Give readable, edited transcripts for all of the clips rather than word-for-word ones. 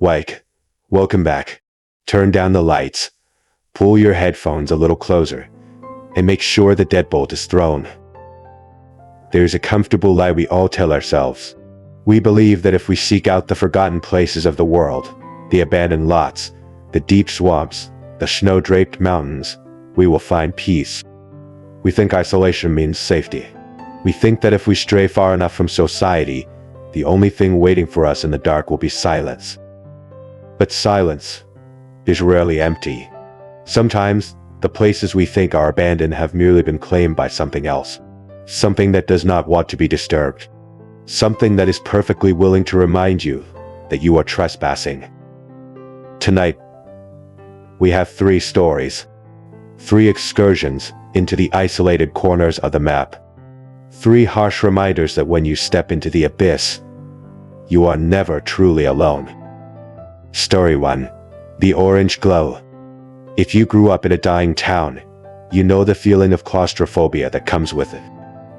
Like, welcome back. Turn down the lights, pull your headphones a little closer, and make sure the deadbolt is thrown. There's a comfortable lie we all tell ourselves. We believe that if we seek out the forgotten places of the world, the abandoned lots, the deep swamps, the snow-draped mountains, we will find peace. We think isolation means safety. We think that if we stray far enough from society, the only thing waiting for us in the dark will be silence. But silence is rarely empty. Sometimes, the places we think are abandoned have merely been claimed by something else. Something that does not want to be disturbed. Something that is perfectly willing to remind you that you are trespassing. Tonight, we have 3 stories. 3 excursions into the isolated corners of the map. 3 harsh reminders that when you step into the abyss, you are never truly alone. Story 1. The Orange Glow. If you grew up in a dying town, you know the feeling of claustrophobia that comes with it.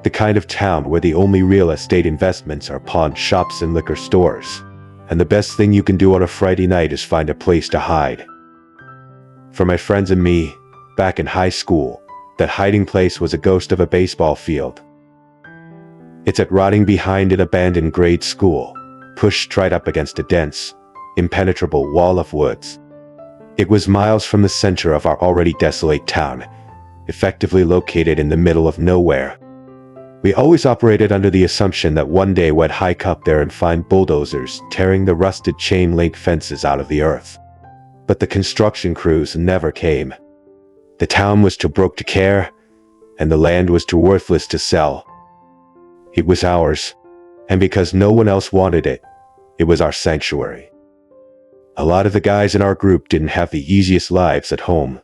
The kind of town where the only real estate investments are pawn shops and liquor stores, and the best thing you can do on a Friday night is find a place to hide. For my friends and me, back in high school, that hiding place was a ghost of a baseball field. It's at rotting behind an abandoned grade school, pushed right up against a dense, impenetrable wall of woods. It was miles from the center of our already desolate town, effectively located in the middle of nowhere. We always operated under the assumption that one day we'd hike up there and find bulldozers tearing the rusted chain-link fences out of the earth. But the construction crews never came. The town was too broke to care, and the land was too worthless to sell. It was ours, and because no one else wanted it, it was our sanctuary. A lot of the guys in our group didn't have the easiest lives at home.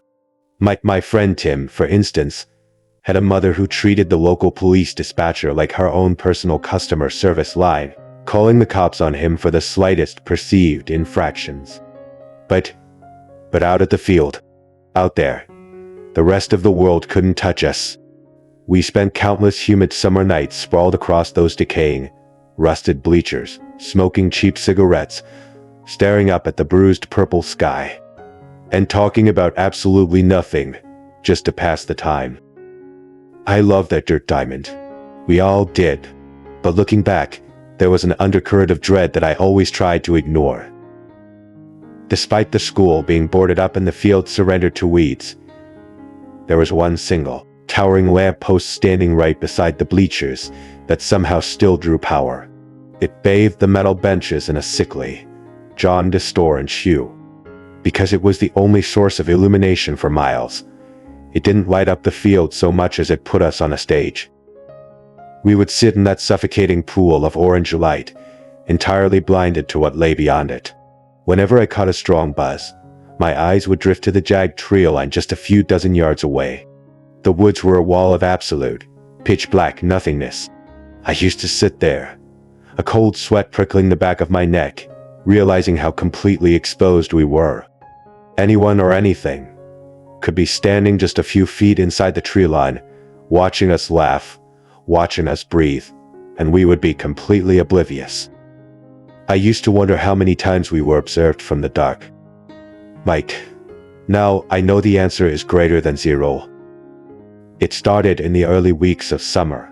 My friend Tim, for instance, had a mother who treated the local police dispatcher like her own personal customer service line, calling the cops on him for the slightest perceived infractions. But out at the field, out there, the rest of the world couldn't touch us. We spent countless humid summer nights sprawled across those decaying, rusted bleachers, smoking cheap cigarettes, staring up at the bruised purple sky, and talking about absolutely nothing, just to pass the time. I love that dirt diamond. We all did. But looking back, there was an undercurrent of dread that I always tried to ignore. Despite the school being boarded up and the field surrendered to weeds, there was one single, towering lamppost standing right beside the bleachers that somehow still drew power. It bathed the metal benches in a sickly, jaundiced orange hue. Because it was the only source of illumination for miles, it didn't light up the field so much as it put us on a stage. We would sit in that suffocating pool of orange light, entirely blinded to what lay beyond it. Whenever I caught a strong buzz, my eyes would drift to the jagged tree line just a few dozen yards away. The woods were a wall of absolute, pitch-black nothingness. I used to sit there, a cold sweat prickling the back of my neck, realizing how completely exposed we were. Anyone or anything could be standing just a few feet inside the tree line, watching us laugh, watching us breathe, and we would be completely oblivious. I used to wonder how many times we were observed from the dark. Now I know the answer is greater than 0. It started in the early weeks of summer.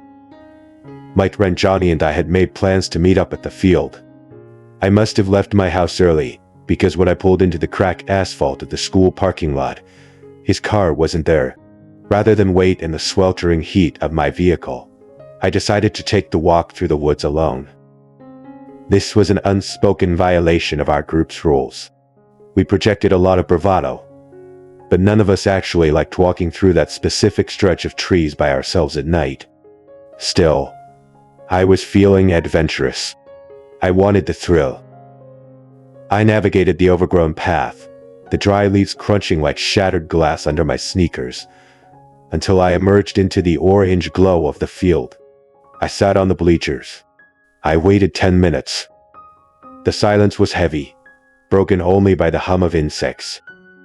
My friend Johnny and I had made plans to meet up at the field. I must have left my house early, because when I pulled into the cracked asphalt of the school parking lot, his car wasn't there. Rather than wait in the sweltering heat of my vehicle, I decided to take the walk through the woods alone. This was an unspoken violation of our group's rules. We projected a lot of bravado, but none of us actually liked walking through that specific stretch of trees by ourselves at night. Still, I was feeling adventurous. I wanted the thrill. I navigated the overgrown path, the dry leaves crunching like shattered glass under my sneakers, until I emerged into the orange glow of the field. I sat on the bleachers. I waited 10 minutes. The silence was heavy, broken only by the hum of insects.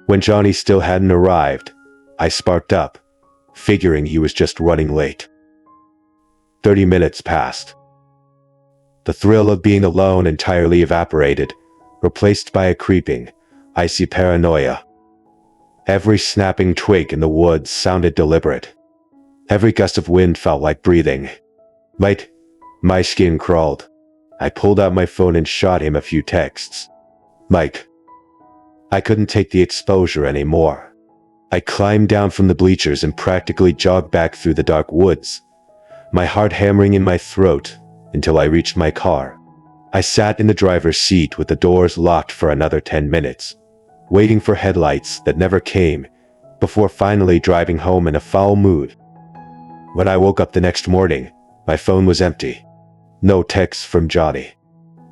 When Johnny still hadn't arrived, I sparked up, figuring he was just running late. 30 minutes passed. The thrill of being alone entirely evaporated, replaced by a creeping, icy paranoia. Every snapping twig in the woods sounded deliberate. Every gust of wind felt like breathing. My skin crawled. I pulled out my phone and shot him a few texts. Mike. I couldn't take the exposure anymore. I climbed down from the bleachers and practically jogged back through the dark woods, my heart hammering in my throat until I reached my car. I sat in the driver's seat with the doors locked for another 10 minutes, waiting for headlights that never came, before finally driving home in a foul mood. When I woke up the next morning, my phone was empty. No texts from Johnny.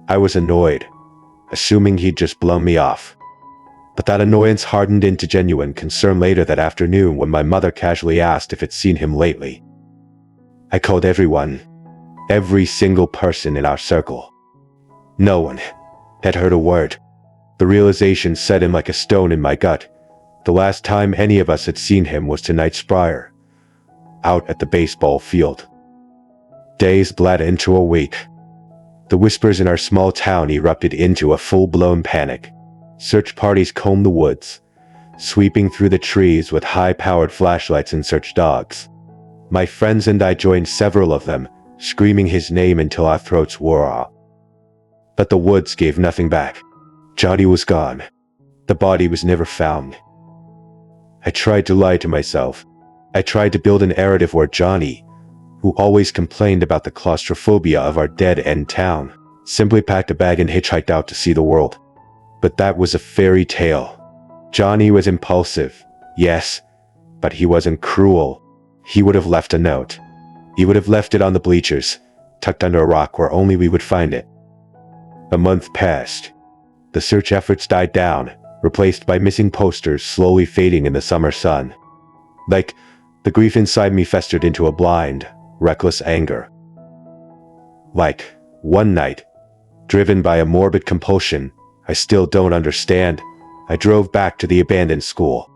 I was annoyed, assuming he'd just blown me off. But that annoyance hardened into genuine concern later that afternoon when my mother casually asked if I'd seen him lately. I called everyone, every single person in our circle. No one had heard a word. The realization set in like a stone in my gut. The last time any of us had seen him was tonight's prior, out at the baseball field. Days bled into a week. The whispers in our small town erupted into a full-blown panic. Search parties combed the woods, sweeping through the trees with high-powered flashlights and search dogs. My friends and I joined several of them, screaming his name until our throats wore out. But the woods gave nothing back. Johnny was gone. The body was never found. I tried to lie to myself. I tried to build a narrative where Johnny, who always complained about the claustrophobia of our dead-end town, simply packed a bag and hitchhiked out to see the world. But that was a fairy tale. Johnny was impulsive, yes, but he wasn't cruel. He would have left a note. He would have left it on the bleachers, tucked under a rock where only we would find it. A month passed. The search efforts died down, replaced by missing posters slowly fading in the summer sun. The grief inside me festered into a blind, reckless anger. One night, driven by a morbid compulsion I still don't understand, I drove back to the abandoned school.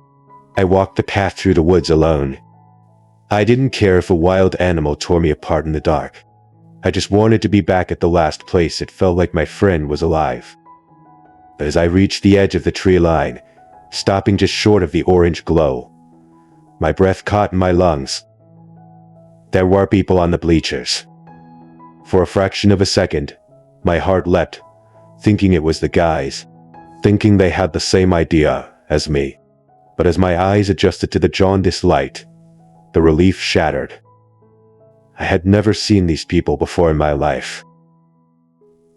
I walked the path through the woods alone. I didn't care if a wild animal tore me apart in the dark. I just wanted to be back at the last place it felt like my friend was alive. As I reached the edge of the tree line, stopping just short of the orange glow, my breath caught in my lungs. There were people on the bleachers. For a fraction of a second, my heart leapt, thinking it was the guys, thinking they had the same idea as me. But as my eyes adjusted to the jaundiced light, the relief shattered. I had never seen these people before in my life.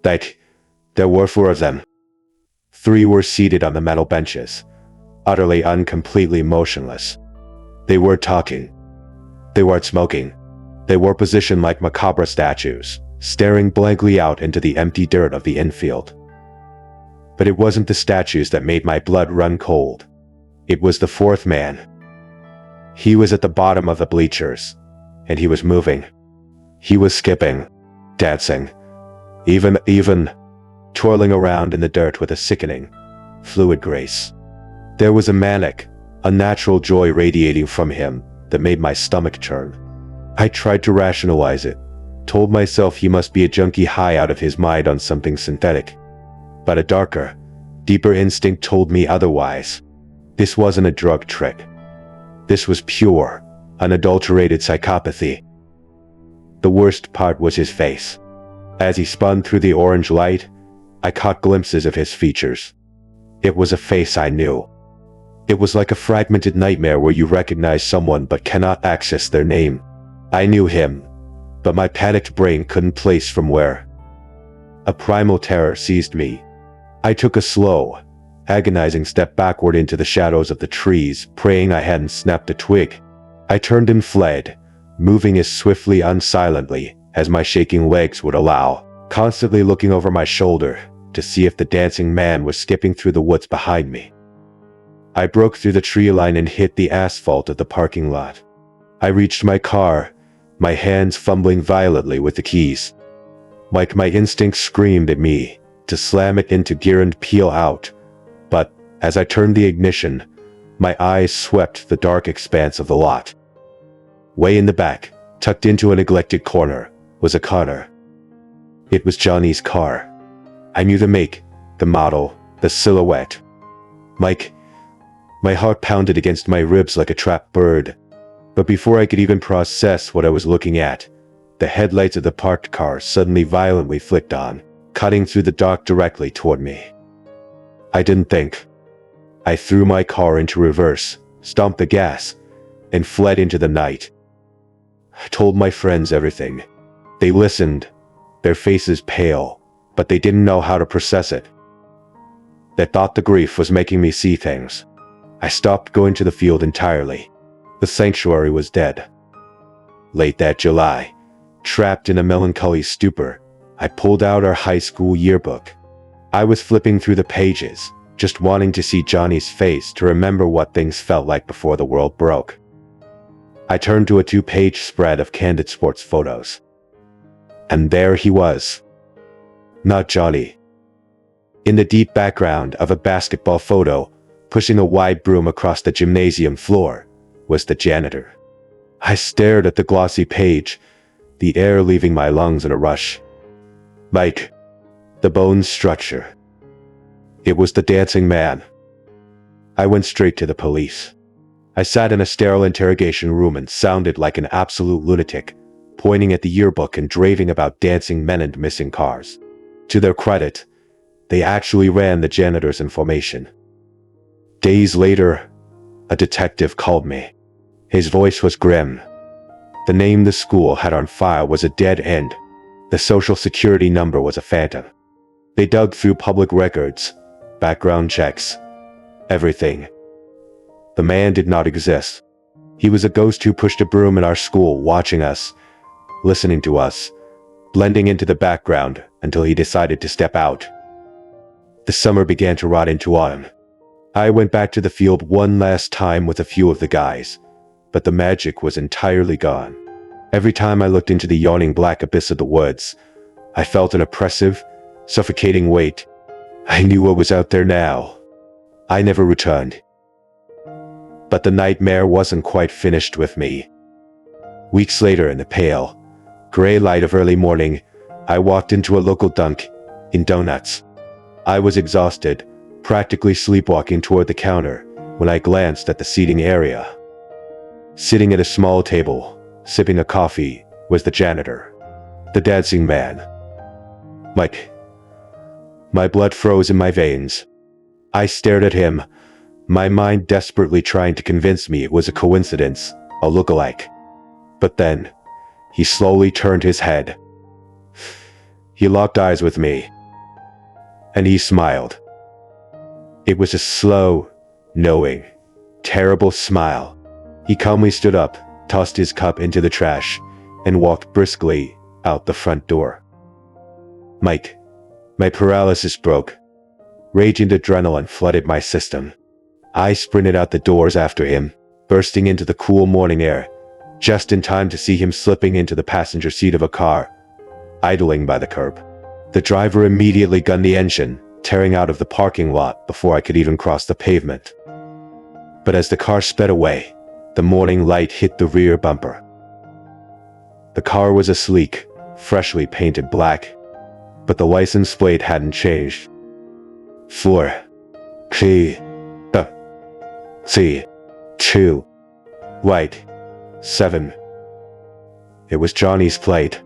There were 4 of them. 3 were seated on the metal benches, utterly completely motionless. They were talking. They weren't smoking. They were positioned like macabre statues, staring blankly out into the empty dirt of the infield. But it wasn't the statues that made my blood run cold. It was the 4th man. He was at the bottom of the bleachers, and he was moving. He was skipping, dancing, even twirling around in the dirt with a sickening, fluid grace. There was a manic, unnatural joy radiating from him that made my stomach churn. I tried to rationalize it, told myself he must be a junkie high out of his mind on something synthetic. But a darker, deeper instinct told me otherwise. This wasn't a drug trick. This was pure, unadulterated psychopathy. The worst part was his face. As he spun through the orange light, I caught glimpses of his features. It was a face I knew. It was like a fragmented nightmare where you recognize someone but cannot access their name. I knew him, but my panicked brain couldn't place from where. A primal terror seized me. I took a slow, agonizing step backward into the shadows of the trees, praying I hadn't snapped a twig. I turned and fled, moving as swiftly and silently as my shaking legs would allow, constantly looking over my shoulder to see if the dancing man was skipping through the woods behind me. I broke through the tree line and hit the asphalt of the parking lot. I reached my car, my hands fumbling violently with the keys. Like my instincts screamed at me to slam it into gear and peel out, but as I turned the ignition, my eyes swept the dark expanse of the lot. Way in the back, tucked into a neglected corner, was a Connor. It was Johnny's car. I knew the make, the model, the silhouette. Mike, my heart pounded against my ribs like a trapped bird. But before I could even process what I was looking at, the headlights of the parked car suddenly violently flicked on, cutting through the dark directly toward me. I didn't think. I threw my car into reverse, stomped the gas, and fled into the night. I told my friends everything. They listened, their faces pale, but they didn't know how to process it. They thought the grief was making me see things. I stopped going to the field entirely. The sanctuary was dead. Late that July, trapped in a melancholy stupor, I pulled out our high school yearbook. I was flipping through the pages, just wanting to see Johnny's face to remember what things felt like before the world broke. I turned to a 2-page spread of candid sports photos. And there he was. Not Johnny. In the deep background of a basketball photo, pushing a wide broom across the gymnasium floor, was the janitor. I stared at the glossy page, the air leaving my lungs in a rush. Mike, the bone structure. It was the dancing man. I went straight to the police. I sat in a sterile interrogation room and sounded like an absolute lunatic, pointing at the yearbook and raving about dancing men and missing cars. To their credit, they actually ran the janitor's information. Days later, a detective called me. His voice was grim. The name the school had on file was a dead end. The social security number was a phantom. They dug through public records, background checks, everything. The man did not exist. He was a ghost who pushed a broom in our school, watching us, listening to us, blending into the background until he decided to step out. The summer began to rot into autumn. I went back to the field one last time with a few of the guys, but the magic was entirely gone. Every time I looked into the yawning black abyss of the woods, I felt an oppressive, suffocating weight. I knew what was out there now. I never returned. But the nightmare wasn't quite finished with me. Weeks later, in the pale, gray light of early morning, I walked into a local dunk in donuts. I was exhausted, practically sleepwalking toward the counter when I glanced at the seating area. Sitting at a small table, sipping a coffee, was the janitor, the dancing man. Mike. My blood froze in my veins. I stared at him, my mind desperately trying to convince me it was a coincidence, a look-alike. But then, he slowly turned his head. He locked eyes with me, and he smiled. It was a slow, knowing, terrible smile. He calmly stood up, tossed his cup into the trash, and walked briskly out the front door. Mike, my paralysis broke. Rage and adrenaline flooded my system. I sprinted out the doors after him, bursting into the cool morning air, just in time to see him slipping into the passenger seat of a car, idling by the curb. The driver immediately gunned the engine, tearing out of the parking lot before I could even cross the pavement. But as the car sped away, the morning light hit the rear bumper. The car was a sleek, freshly painted black, but the license plate hadn't changed. 4 P C 2 White 7. It was Johnny's plate.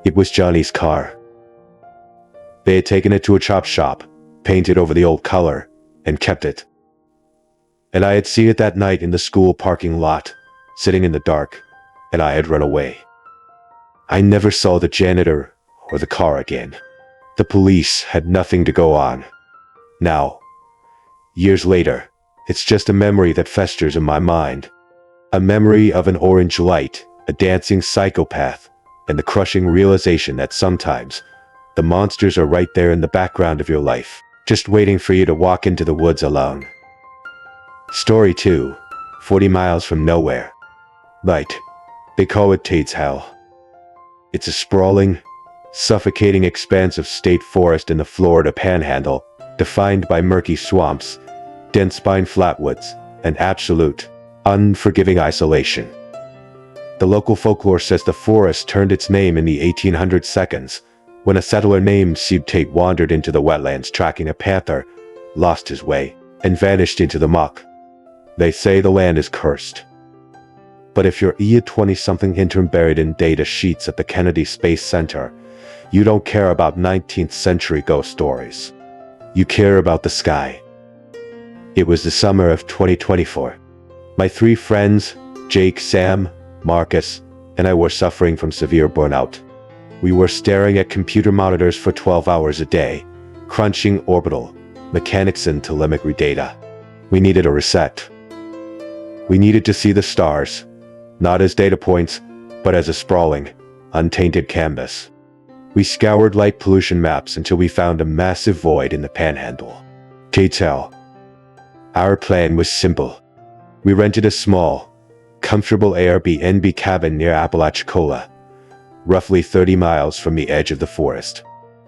It was Johnny's car. They had taken it to a chop shop, painted over the old color, and kept it. And I had seen it that night in the school parking lot, sitting in the dark, and I had run away. I never saw the janitor or the car again. The police had nothing to go on. Now, years later, it's just a memory that festers in my mind. A memory of an orange light, a dancing psychopath, and the crushing realization that sometimes the monsters are right there in the background of your life, just waiting for you to walk into the woods alone. Story 2, 40 miles from nowhere. Light. They call it Tate's Hell. It's a sprawling, suffocating expanse of state forest in the Florida Panhandle, defined by murky swamps, dense pine flatwoods, and absolute, unforgiving isolation. The local folklore says the forest turned its name in the 1800 seconds when a settler named Sib Tate wandered into the wetlands tracking a panther, lost his way, and vanished into the muck. They say the land is cursed. But if you're a 20-something intern buried in data sheets at the Kennedy Space Center, you don't care about 19th century ghost stories. You care about the sky. It was the summer of 2024. My 3 friends, Jake, Sam, Marcus, and I were suffering from severe burnout. We were staring at computer monitors for 12 hours a day, crunching orbital, mechanics and telemetry data. We needed a reset. We needed to see the stars, not as data points, but as a sprawling, untainted canvas. We scoured light pollution maps until we found a massive void in the panhandle. Detail. Our plan was simple. We rented a small, comfortable Airbnb cabin near Apalachicola, roughly 30 miles from the edge of the forest.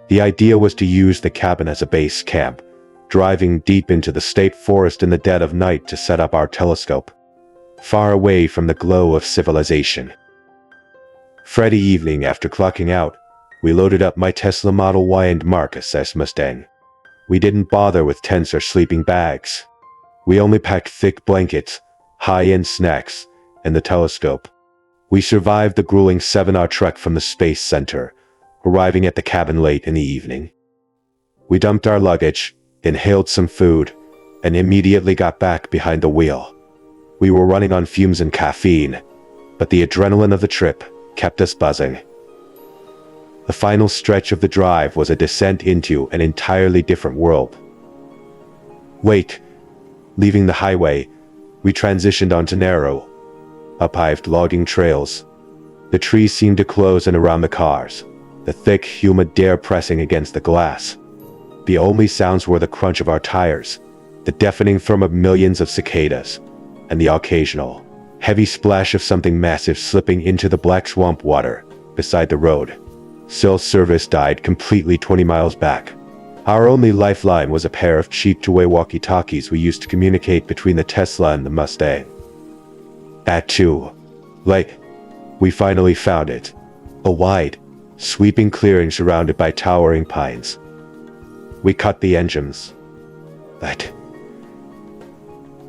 The idea was to use the cabin as a base camp, driving deep into the state forest in the dead of night to set up our telescope, far away from the glow of civilization. Friday evening, after clocking out, we loaded up my Tesla Model Y and Marcus' Mustang. We didn't bother with tents or sleeping bags. We only packed thick blankets, high-end snacks, and the telescope. We survived the grueling 7-hour trek from the Space Center, arriving at the cabin late in the evening. We dumped our luggage, inhaled some food, and immediately got back behind the wheel. We were running on fumes and caffeine, but the adrenaline of the trip kept us buzzing. The final stretch of the drive was a descent into an entirely different world. Leaving the highway, we transitioned onto narrow, up-paved logging trails. The trees seemed to close in around the cars, the thick, humid air pressing against the glass. The only sounds were the crunch of our tires, the deafening thrum of millions of cicadas, and the occasional, heavy splash of something massive slipping into the black swamp water beside the road. Cell service died completely 20 miles back. Our only lifeline was a pair of cheap two-way walkie-talkies we used to communicate between the Tesla and the Mustang. At 2, we finally found it. A wide, sweeping clearing surrounded by towering pines. We cut the engines. But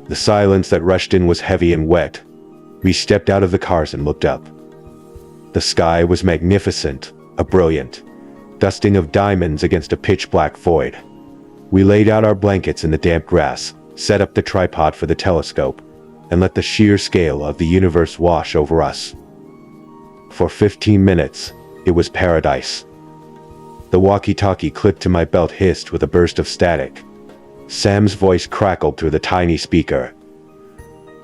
the silence that rushed in was heavy and wet. We stepped out of the cars and looked up. The sky was magnificent, a brilliant dusting of diamonds against a pitch-black void. We laid out our blankets in the damp grass, set up the tripod for the telescope, and let the sheer scale of the universe wash over us. For 15 minutes, it was paradise. The walkie-talkie clipped to my belt hissed with a burst of static. Sam's voice crackled through the tiny speaker,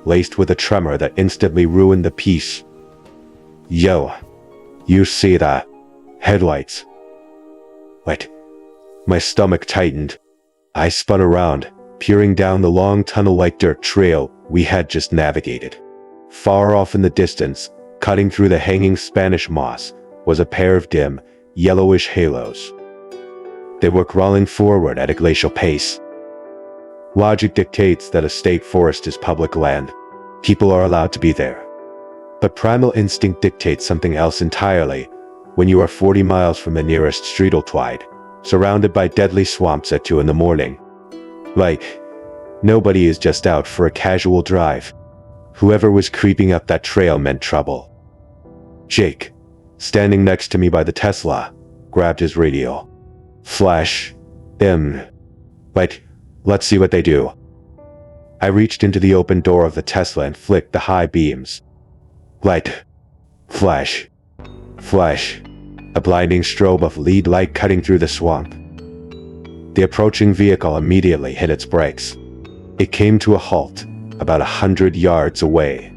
laced with a tremor that instantly ruined the peace. "Yo, you see that? Headlights." What? My stomach tightened. I spun around, peering down the long tunnel-like dirt trail we had just navigated. Far off in the distance, cutting through the hanging Spanish moss, was a pair of dim, yellowish halos. They were crawling forward at a glacial pace. Logic dictates that a state forest is public land. People are allowed to be there. But primal instinct dictates something else entirely. When you are 40 miles from the nearest streeteltwide, surrounded by deadly swamps at 2 in the morning. Nobody is just out for a casual drive. Whoever was creeping up that trail meant trouble. Jake, standing next to me by the Tesla, grabbed his radio. "Flash. Let's see what they do." I reached into the open door of the Tesla and flicked the high beams. Light. Flash. Flash. A blinding strobe of lead light cutting through the swamp. The approaching vehicle immediately hit its brakes. It came to a halt, about 100 yards away.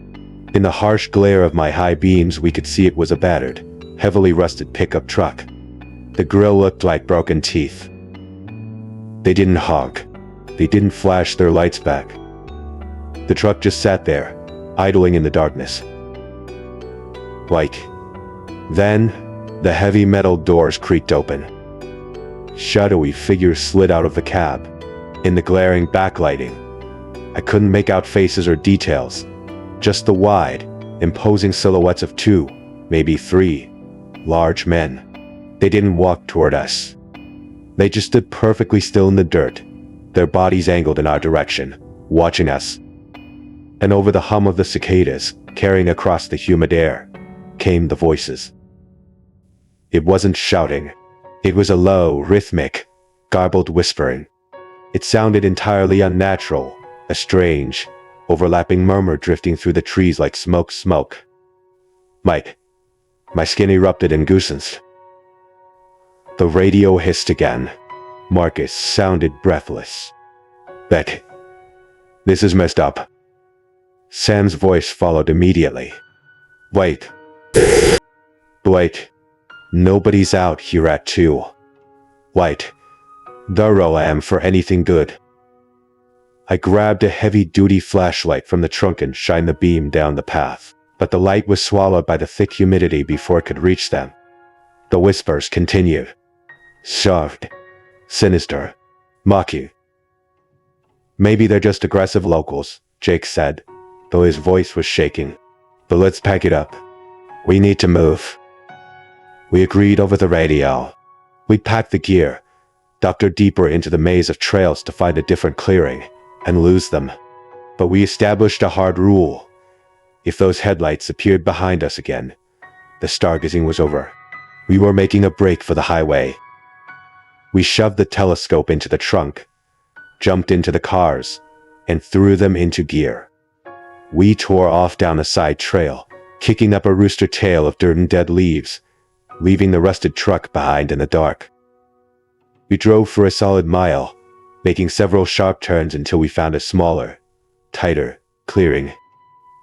In the harsh glare of my high beams, we could see it was a battered, heavily rusted pickup truck. The grille looked like broken teeth. They didn't honk. They didn't flash their lights back. The truck just sat there, idling in the darkness. Then, the heavy metal doors creaked open. Shadowy figures slid out of the cab. In the glaring backlighting, I couldn't make out faces or details, just the wide, imposing silhouettes of 2, maybe 3, large men. They didn't walk toward us. They just stood perfectly still in the dirt, their bodies angled in our direction, watching us. And over the hum of the cicadas, carrying across the humid air, came the voices. It wasn't shouting. It was a low, rhythmic, garbled whispering. It sounded entirely unnatural, a strange, overlapping murmur drifting through the trees like smoke. Mike. My skin erupted in goosebumps. The radio hissed again. Marcus sounded breathless. Beck. This is messed up. Sam's voice followed immediately. Wait. Nobody's out here at 2. Wait. Thorough I am for anything good. I grabbed a heavy-duty flashlight from the trunk and shined the beam down the path, but the light was swallowed by the thick humidity before it could reach them. The whispers continued. Soft. Sinister. Mocking. Maybe they're just aggressive locals, Jake said, though his voice was shaking. But let's pack it up. We need to move. We agreed over the radio. We packed the gear, dug deeper into the maze of trails to find a different clearing, and lose them. But we established a hard rule. If those headlights appeared behind us again, the stargazing was over. We were making a break for the highway. We shoved the telescope into the trunk, jumped into the cars, and threw them into gear. We tore off down a side trail, kicking up a rooster tail of dirt and dead leaves, leaving the rusted truck behind in the dark. We drove for a solid mile, making several sharp turns until we found a smaller, tighter clearing.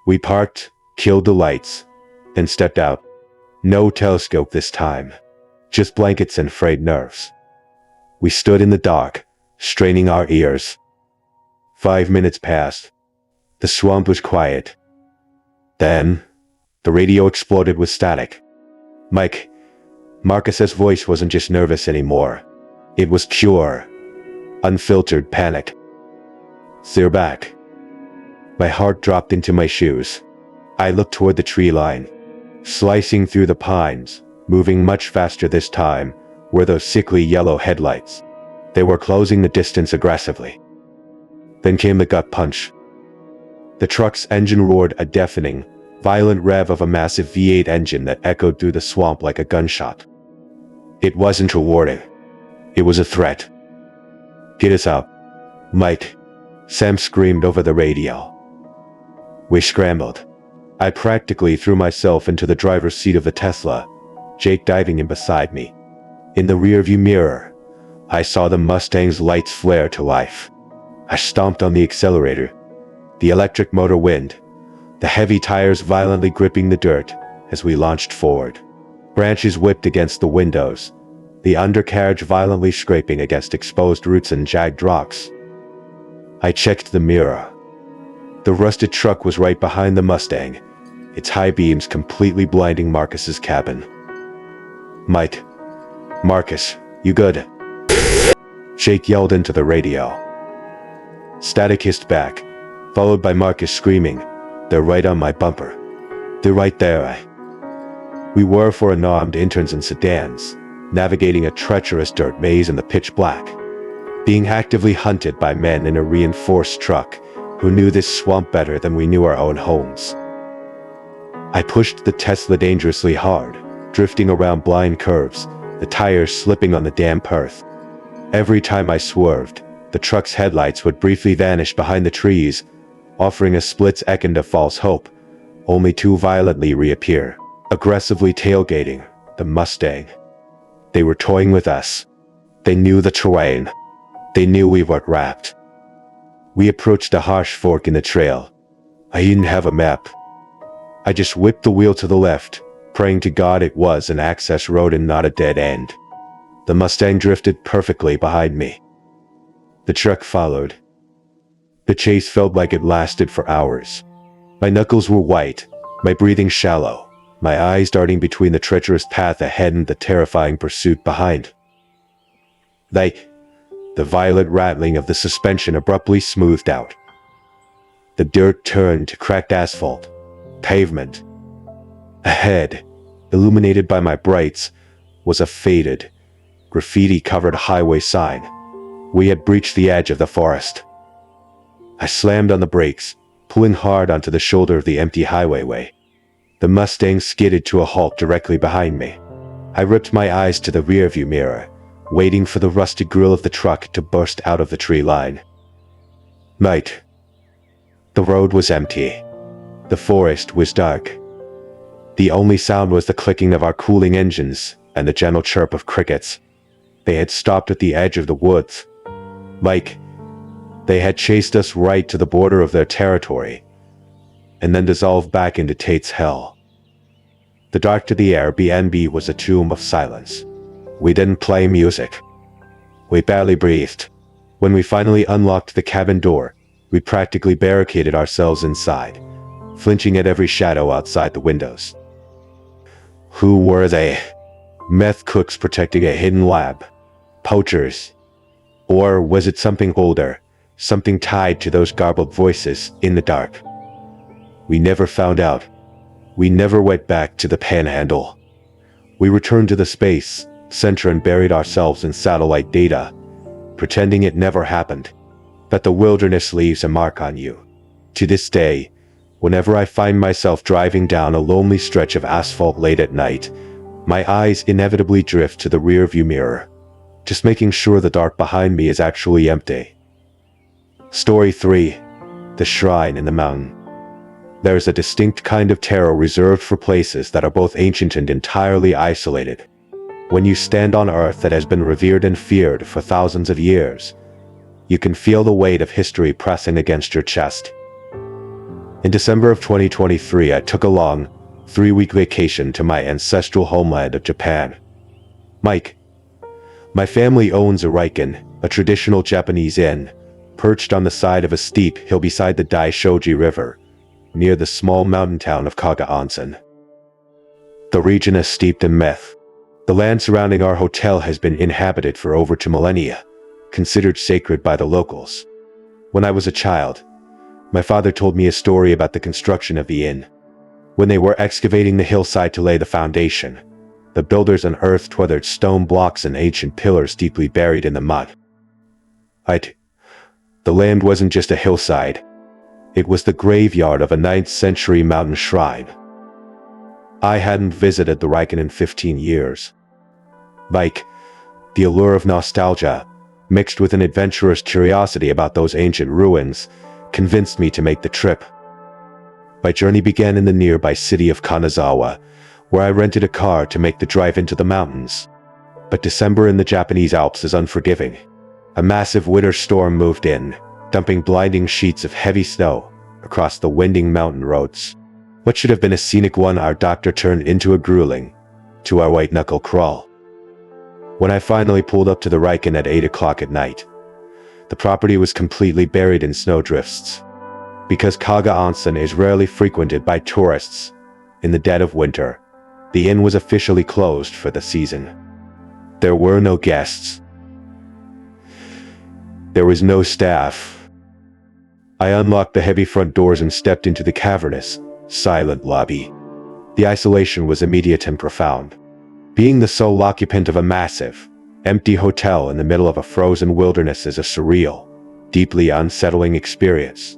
We parked, killed the lights, then stepped out. No telescope this time, just blankets and frayed nerves. We stood in the dark, straining our ears. 5 minutes passed. The swamp was quiet. Then, the radio exploded with static. Mike, Marcus's voice wasn't just nervous anymore. It was pure, unfiltered panic. They're back. My heart dropped into my shoes. I looked toward the tree line. Slicing through the pines, moving much faster this time, were those sickly yellow headlights. They were closing the distance aggressively. Then came the gut punch. The truck's engine roared a deafening, violent rev of a massive V8 engine that echoed through the swamp like a gunshot. It wasn't rewarding. It was a threat. Get us out. Mike. Sam screamed over the radio. We scrambled. I practically threw myself into the driver's seat of the Tesla, Jake diving in beside me. In the rearview mirror, I saw the Mustang's lights flare to life. I stomped on the accelerator. The electric motor whined, the heavy tires violently gripping the dirt as we launched forward. Branches whipped against the windows, the undercarriage violently scraping against exposed roots and jagged rocks. I checked the mirror. The rusted truck was right behind the Mustang, its high beams completely blinding Marcus's cabin. Mike. Marcus, you good? Jake yelled into the radio. Static hissed back, followed by Marcus screaming, "They're right on my bumper. They're right there." We were four unarmed interns in sedans, navigating a treacherous dirt maze in the pitch black, being actively hunted by men in a reinforced truck who knew this swamp better than we knew our own homes. I pushed the Tesla dangerously hard, drifting around blind curves, the tires slipping on the damp earth. Every time I swerved, the truck's headlights would briefly vanish behind the trees, offering a split-second of false hope, only to violently reappear, aggressively tailgating the Mustang. They were toying with us. They knew the terrain. They knew we were wrapped. We approached a harsh fork in the trail. I didn't have a map. I just whipped the wheel to the left, praying to God it was an access road and not a dead end. The Mustang drifted perfectly behind me. The truck followed. The chase felt like it lasted for hours. My knuckles were white, my breathing shallow, my eyes darting between the treacherous path ahead and the terrifying pursuit behind. The violent rattling of the suspension abruptly smoothed out. The dirt turned to cracked asphalt, pavement. Ahead, illuminated by my brights, was a faded, graffiti-covered highway sign. We had breached the edge of the forest. I slammed on the brakes, pulling hard onto the shoulder of the empty highway. The Mustang skidded to a halt directly behind me. I ripped my eyes to the rearview mirror, waiting for the rusted grille of the truck to burst out of the tree line. Night. The road was empty. The forest was dark. The only sound was the clicking of our cooling engines and the gentle chirp of crickets. They had stopped at the edge of the woods. They had chased us right to the border of their territory, and then dissolved back into Tate's hell. The dark to the Airbnb was a tomb of silence. We didn't play music. We barely breathed. When we finally unlocked the cabin door, we practically barricaded ourselves inside, flinching at every shadow outside the windows. Who were they? Meth cooks protecting a hidden lab? Poachers? Or was it something older, something tied to those garbled voices in the dark? We never found out. We never went back to the Panhandle. We returned to the space center and buried ourselves in satellite data, pretending it never happened. But the wilderness leaves a mark on you. To this day, whenever I find myself driving down a lonely stretch of asphalt late at night, my eyes inevitably drift to the rearview mirror, just making sure the dark behind me is actually empty. Story 3. The Shrine in the Mountain. There is a distinct kind of terror reserved for places that are both ancient and entirely isolated. When you stand on earth that has been revered and feared for thousands of years, you can feel the weight of history pressing against your chest. In December of 2023, I took a long, 3-week vacation to my ancestral homeland of Japan. My family owns a Raikin, a traditional Japanese inn, perched on the side of a steep hill beside the Daishoji River, near the small mountain town of Kaga Onsen. The region is steeped in myth. The land surrounding our hotel has been inhabited for over 2 millennia, considered sacred by the locals. When I was a child, my father told me a story about the construction of the inn. When they were excavating the hillside to lay the foundation, the builders unearthed weathered stone blocks and ancient pillars deeply buried in the mud. The land wasn't just a hillside. It was the graveyard of a 9th century mountain shrine. I hadn't visited the Raikin in 15 years. The allure of nostalgia, mixed with an adventurous curiosity about those ancient ruins, convinced me to make the trip. My journey began in the nearby city of Kanazawa, where I rented a car to make the drive into the mountains. But December in the Japanese Alps is unforgiving. A massive winter storm moved in, dumping blinding sheets of heavy snow across the winding mountain roads. What should have been a scenic 1-hour doctor turned into a grueling 2-hour white-knuckle crawl. When I finally pulled up to the Raikin at 8 o'clock at night, the property was completely buried in snowdrifts. Because Kaga Onsen is rarely frequented by tourists in the dead of winter, the inn was officially closed for the season. There were no guests. There was no staff. I unlocked the heavy front doors and stepped into the cavernous, silent lobby. The isolation was immediate and profound. Being the sole occupant of a massive, empty hotel in the middle of a frozen wilderness is a surreal, deeply unsettling experience.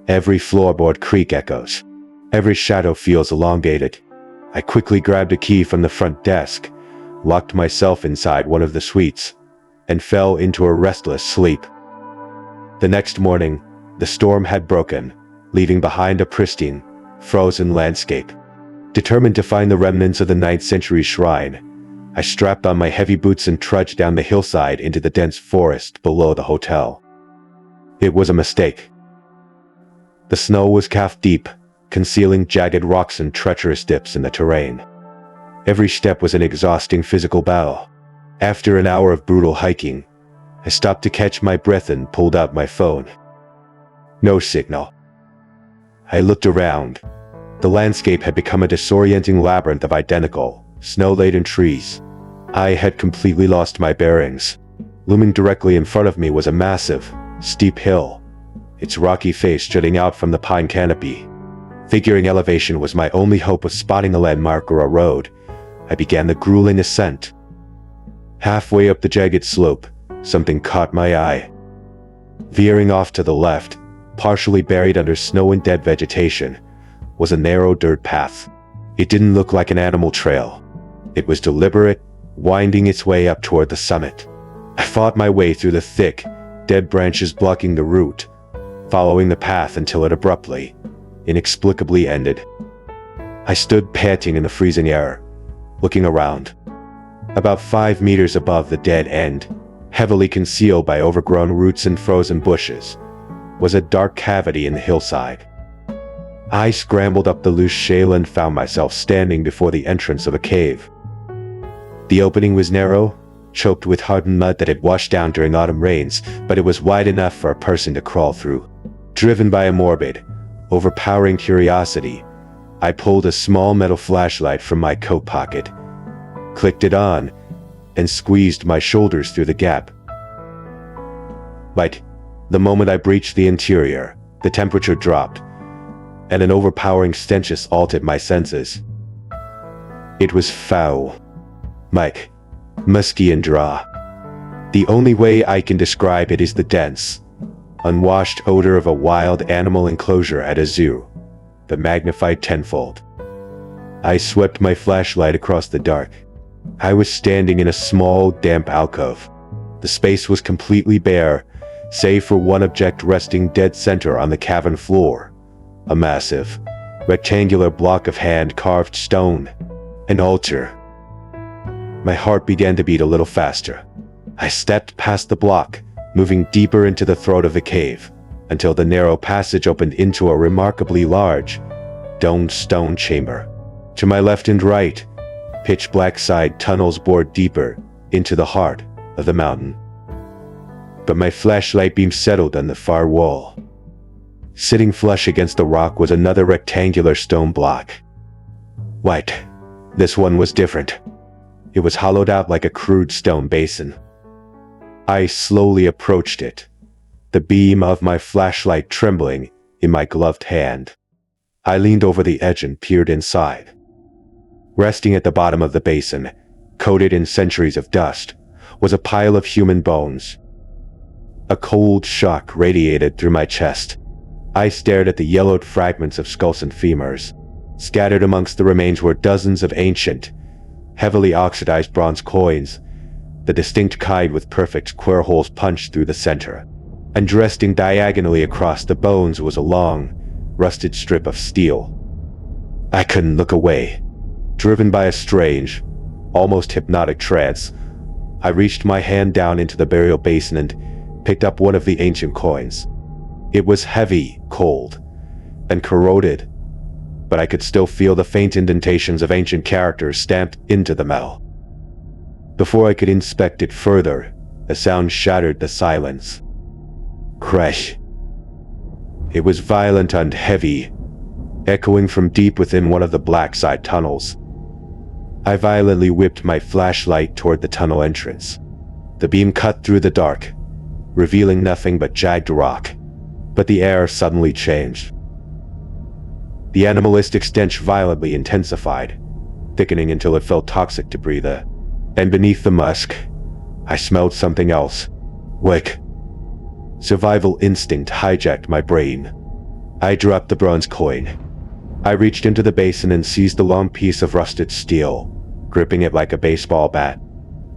Every floorboard creak echoes. Every shadow feels elongated. I quickly grabbed a key from the front desk, locked myself inside one of the suites, and fell into a restless sleep. The next morning, the storm had broken, leaving behind a pristine, frozen landscape. Determined to find the remnants of the 9th century shrine, I strapped on my heavy boots and trudged down the hillside into the dense forest below the hotel. It was a mistake. The snow was calf-deep, concealing jagged rocks and treacherous dips in the terrain. Every step was an exhausting physical battle. After an hour of brutal hiking, I stopped to catch my breath and pulled out my phone. No signal. I looked around. The landscape had become a disorienting labyrinth of identical, snow-laden trees. I had completely lost my bearings. Looming directly in front of me was a massive, steep hill, its rocky face jutting out from the pine canopy. Figuring elevation was my only hope of spotting a landmark or a road, I began the grueling ascent, Halfway up the jagged slope, something caught my eye. Veering off to the left, partially buried under snow and dead vegetation, was a narrow dirt path. It didn't look like an animal trail. It was deliberate, winding its way up toward the summit. I fought my way through the thick, dead branches blocking the route, following the path until it abruptly, inexplicably ended. I stood panting in the freezing air, looking around. About 5 meters above the dead end, heavily concealed by overgrown roots and frozen bushes, was a dark cavity in the hillside. I scrambled up the loose shale and found myself standing before the entrance of a cave. The opening was narrow, choked with hardened mud that had washed down during autumn rains, but it was wide enough for a person to crawl through. Driven by a morbid, overpowering curiosity, I pulled a small metal flashlight from my coat pocket, clicked it on, and squeezed my shoulders through the gap. But the moment I breached the interior, the temperature dropped, and an overpowering stench assaulted my senses. It was foul, musky and dry. The only way I can describe it is the dense, unwashed odor of a wild animal enclosure at a zoo, but magnified tenfold. I swept my flashlight across the dark. I was standing in a small, damp alcove. The space was completely bare, save for one object resting dead center on the cavern floor. A massive, rectangular block of hand-carved stone. An altar. My heart began to beat a little faster. I stepped past the block, moving deeper into the throat of the cave, until the narrow passage opened into a remarkably large, domed stone chamber. To my left and right, pitch-black side tunnels bored deeper into the heart of the mountain. But my flashlight beam settled on the far wall. Sitting flush against the rock was another rectangular stone block. Wait, this one was different. It was hollowed out like a crude stone basin. I slowly approached it, the beam of my flashlight trembling in my gloved hand. I leaned over the edge and peered inside. Resting at the bottom of the basin, coated in centuries of dust, was a pile of human bones. A cold shock radiated through my chest. I stared at the yellowed fragments of skulls and femurs. Scattered amongst the remains were dozens of ancient, heavily oxidized bronze coins, the distinct kind with perfect square holes punched through the center. And resting diagonally across the bones was a long, rusted strip of steel. I couldn't look away. Driven by a strange, almost hypnotic trance, I reached my hand down into the burial basin and picked up one of the ancient coins. It was heavy, cold, and corroded, but I could still feel the faint indentations of ancient characters stamped into the metal. Before I could inspect it further, a sound shattered the silence. Crash. It was violent and heavy, echoing from deep within one of the black side tunnels. I violently whipped my flashlight toward the tunnel entrance. The beam cut through the dark, revealing nothing but jagged rock. But the air suddenly changed. The animalistic stench violently intensified, thickening until it felt toxic to breathe. And beneath the musk, I smelled something else. Wick. Survival instinct hijacked my brain. I dropped the bronze coin. I reached into the basin and seized a long piece of rusted steel, gripping it like a baseball bat.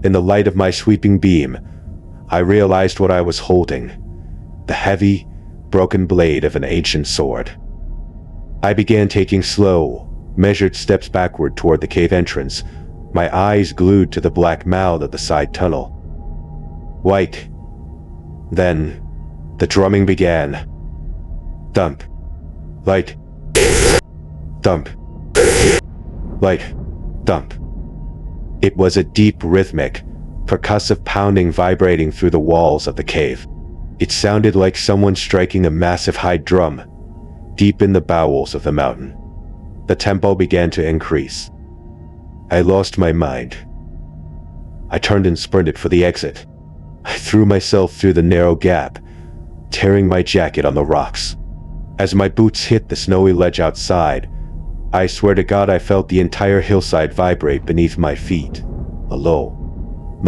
In the light of my sweeping beam, I realized what I was holding. The heavy, broken blade of an ancient sword. I began taking slow, measured steps backward toward the cave entrance, my eyes glued to the black mouth of the side tunnel. White. Then, the drumming began. Thump. Light. Thump. Light. Thump. It was a deep, rhythmic, percussive pounding vibrating through the walls of the cave. It sounded like someone striking a massive high drum, deep in the bowels of the mountain. The tempo began to increase. I lost my mind. I turned and sprinted for the exit. I threw myself through the narrow gap, tearing my jacket on the rocks. As my boots hit the snowy ledge outside, I swear to God I felt the entire hillside vibrate beneath my feet. A low,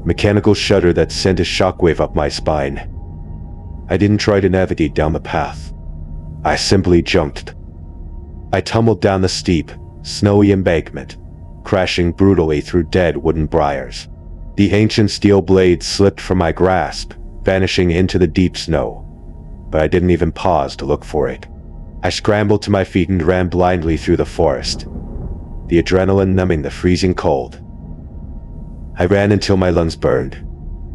Mechanical shudder that sent a shockwave up my spine. I didn't try to navigate down the path. I simply jumped. I tumbled down the steep, snowy embankment, crashing brutally through dead wooden briars. The ancient steel blade slipped from my grasp, vanishing into the deep snow, but I didn't even pause to look for it. I scrambled to my feet and ran blindly through the forest, the adrenaline numbing the freezing cold. I ran until my lungs burned.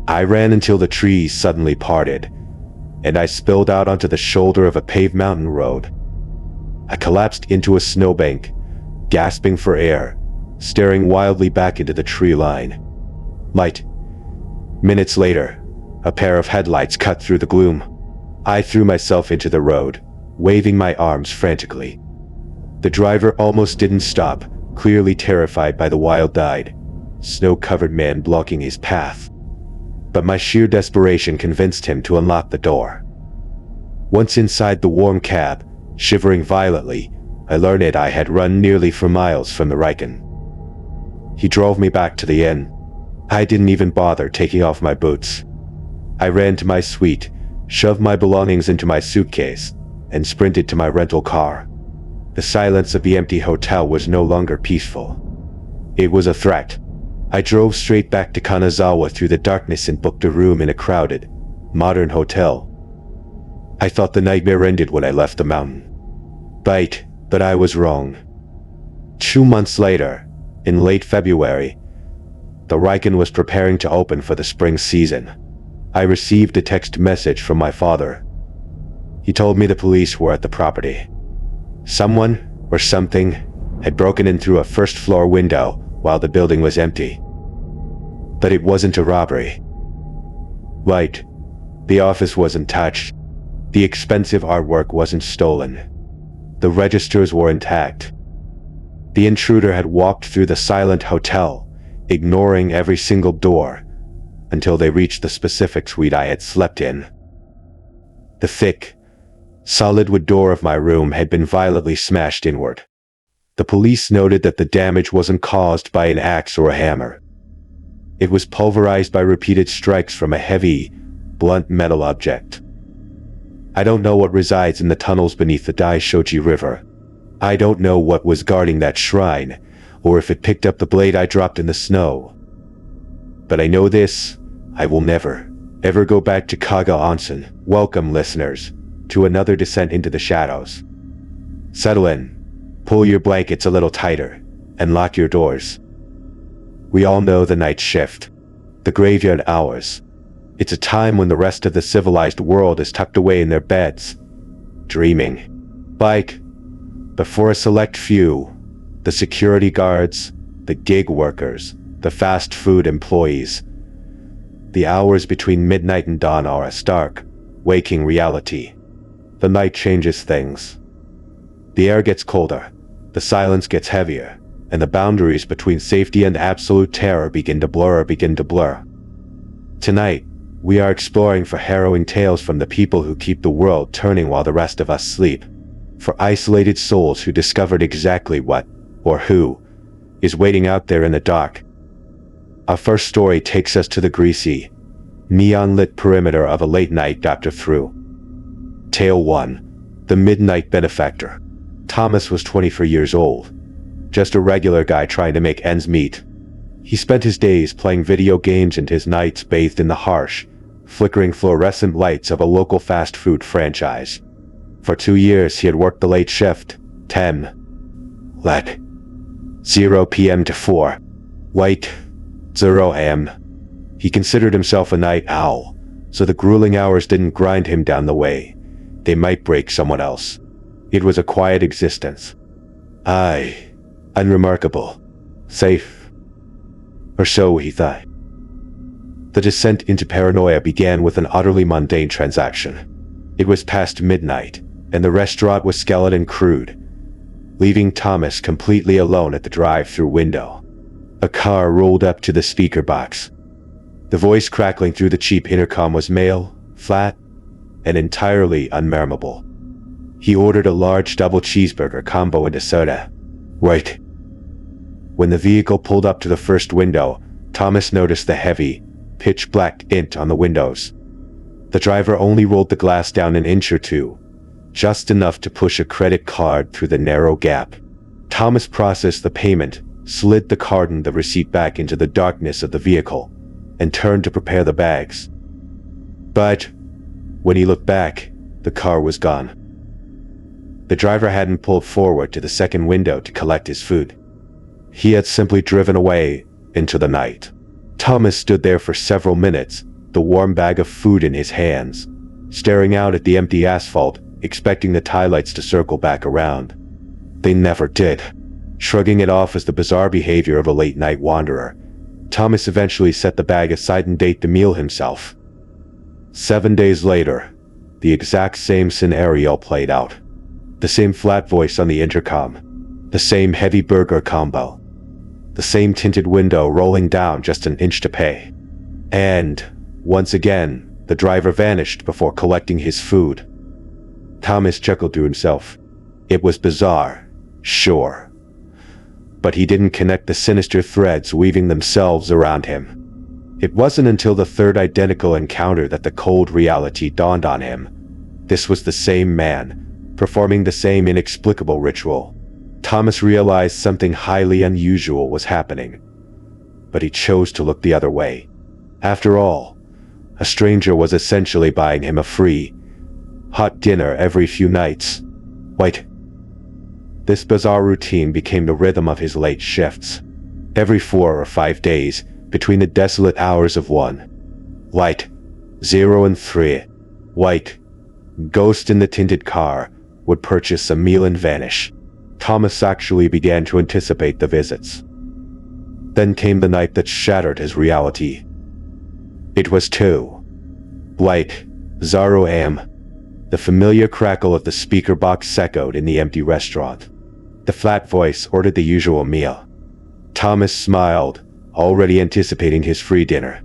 I ran until the trees suddenly parted, and I spilled out onto the shoulder of a paved mountain road. I collapsed into a snowbank, gasping for air, staring wildly back into the tree line. Minutes later, a pair of headlights cut through the gloom. I threw myself into the road, waving my arms frantically. The driver almost didn't stop, clearly terrified by the wild-eyed, snow-covered man blocking his path. But my sheer desperation convinced him to unlock the door. Once inside the warm cab, shivering violently, I learned I had run nearly 4 miles from the Riken. He drove me back to the inn. I didn't even bother taking off my boots. I ran to my suite, shoved my belongings into my suitcase, and sprinted to my rental car. The silence of the empty hotel was no longer peaceful. It was a threat. I drove straight back to Kanazawa through the darkness and booked a room in a crowded, modern hotel. I thought the nightmare ended when I left the mountain. But I was wrong. 2 months later, in late February, the Riken was preparing to open for the spring season. I received a text message from my father. He told me the police were at the property. Someone, or something, had broken in through a first-floor window while the building was empty. But it wasn't a robbery. The office wasn't touched. The expensive artwork wasn't stolen. The registers were intact. The intruder had walked through the silent hotel, ignoring every single door, until they reached the specific suite I had slept in. The thick, solid wood door of my room had been violently smashed inward. The police noted that the damage wasn't caused by an axe or a hammer. It was pulverized by repeated strikes from a heavy, blunt metal object. I don't know what resides in the tunnels beneath the Daishoji River. I don't know what was guarding that shrine, or if it picked up the blade I dropped in the snow. But I know this: I will never, ever go back to Kaga Onsen. Welcome, listeners, to another descent into the shadows. Settle in, pull your blankets a little tighter, and lock your doors. We all know the night shift, the graveyard hours. It's a time when the rest of the civilized world is tucked away in their beds, dreaming. But for a select few, the security guards, the gig workers, the fast food employees, the hours between midnight and dawn are a stark, waking reality. The night changes things. The air gets colder, the silence gets heavier, and the boundaries between safety and absolute terror begin to blur. Tonight, we are exploring for harrowing tales from the people who keep the world turning while the rest of us sleep. For isolated souls who discovered exactly what, or who, is waiting out there in the dark. Our first story takes us to the greasy, neon-lit perimeter of a late-night Dr. Through. Tale 1. The Midnight Benefactor. Thomas was 24 years old. Just a regular guy trying to make ends meet. He spent his days playing video games and his nights bathed in the harsh, flickering fluorescent lights of a local fast food franchise. For 2 years he had worked the late shift, 0 p.m. to 4 a.m. He considered himself a night owl, so the grueling hours didn't grind him down the way they might break someone else. It was a quiet existence. Unremarkable. Safe. Or so he thought. The descent into paranoia began with an utterly mundane transaction. It was past midnight, and the restaurant was skeleton crude, leaving Thomas completely alone at the drive-through window. A car rolled up to the speaker box. The voice crackling through the cheap intercom was male, flat, and entirely unmemorable. He ordered a large double cheeseburger combo and a soda. When the vehicle pulled up to the first window, Thomas noticed the heavy, pitch-black tint on the windows. The driver only rolled the glass down an inch or two, just enough to push a credit card through the narrow gap. Thomas processed the payment, slid the card and the receipt back into the darkness of the vehicle, and turned to prepare the bags. But when he looked back, the car was gone. The driver hadn't pulled forward to the second window to collect his food. He had simply driven away into the night. Thomas stood there for several minutes, the warm bag of food in his hands, staring out at the empty asphalt, expecting the taillights to circle back around. They never did. Shrugging it off as the bizarre behavior of a late-night wanderer, Thomas eventually set the bag aside and ate the meal himself. 7 days later, the exact same scenario played out. The same flat voice on the intercom, the same heavy burger combo, the same tinted window rolling down just an inch to pay. And, once again, the driver vanished before collecting his food. Thomas chuckled to himself. It was bizarre, sure, but he didn't connect the sinister threads weaving themselves around him. It wasn't until the third identical encounter that the cold reality dawned on him. This was the same man, performing the same inexplicable ritual. Thomas realized something highly unusual was happening, but he chose to look the other way. After all, a stranger was essentially buying him a free, hot dinner every few nights. Wait. This bizarre routine became the rhythm of his late shifts. Every 4 or 5 days, between the desolate hours of 1, light, 0 and 3, white, ghost in the tinted car, would purchase a meal and vanish. Thomas actually began to anticipate the visits. Then came the night that shattered his reality. It was 2. Light, 0 am. The familiar crackle of the speaker box echoed in the empty restaurant. The flat voice ordered the usual meal. Thomas smiled, already anticipating his free dinner.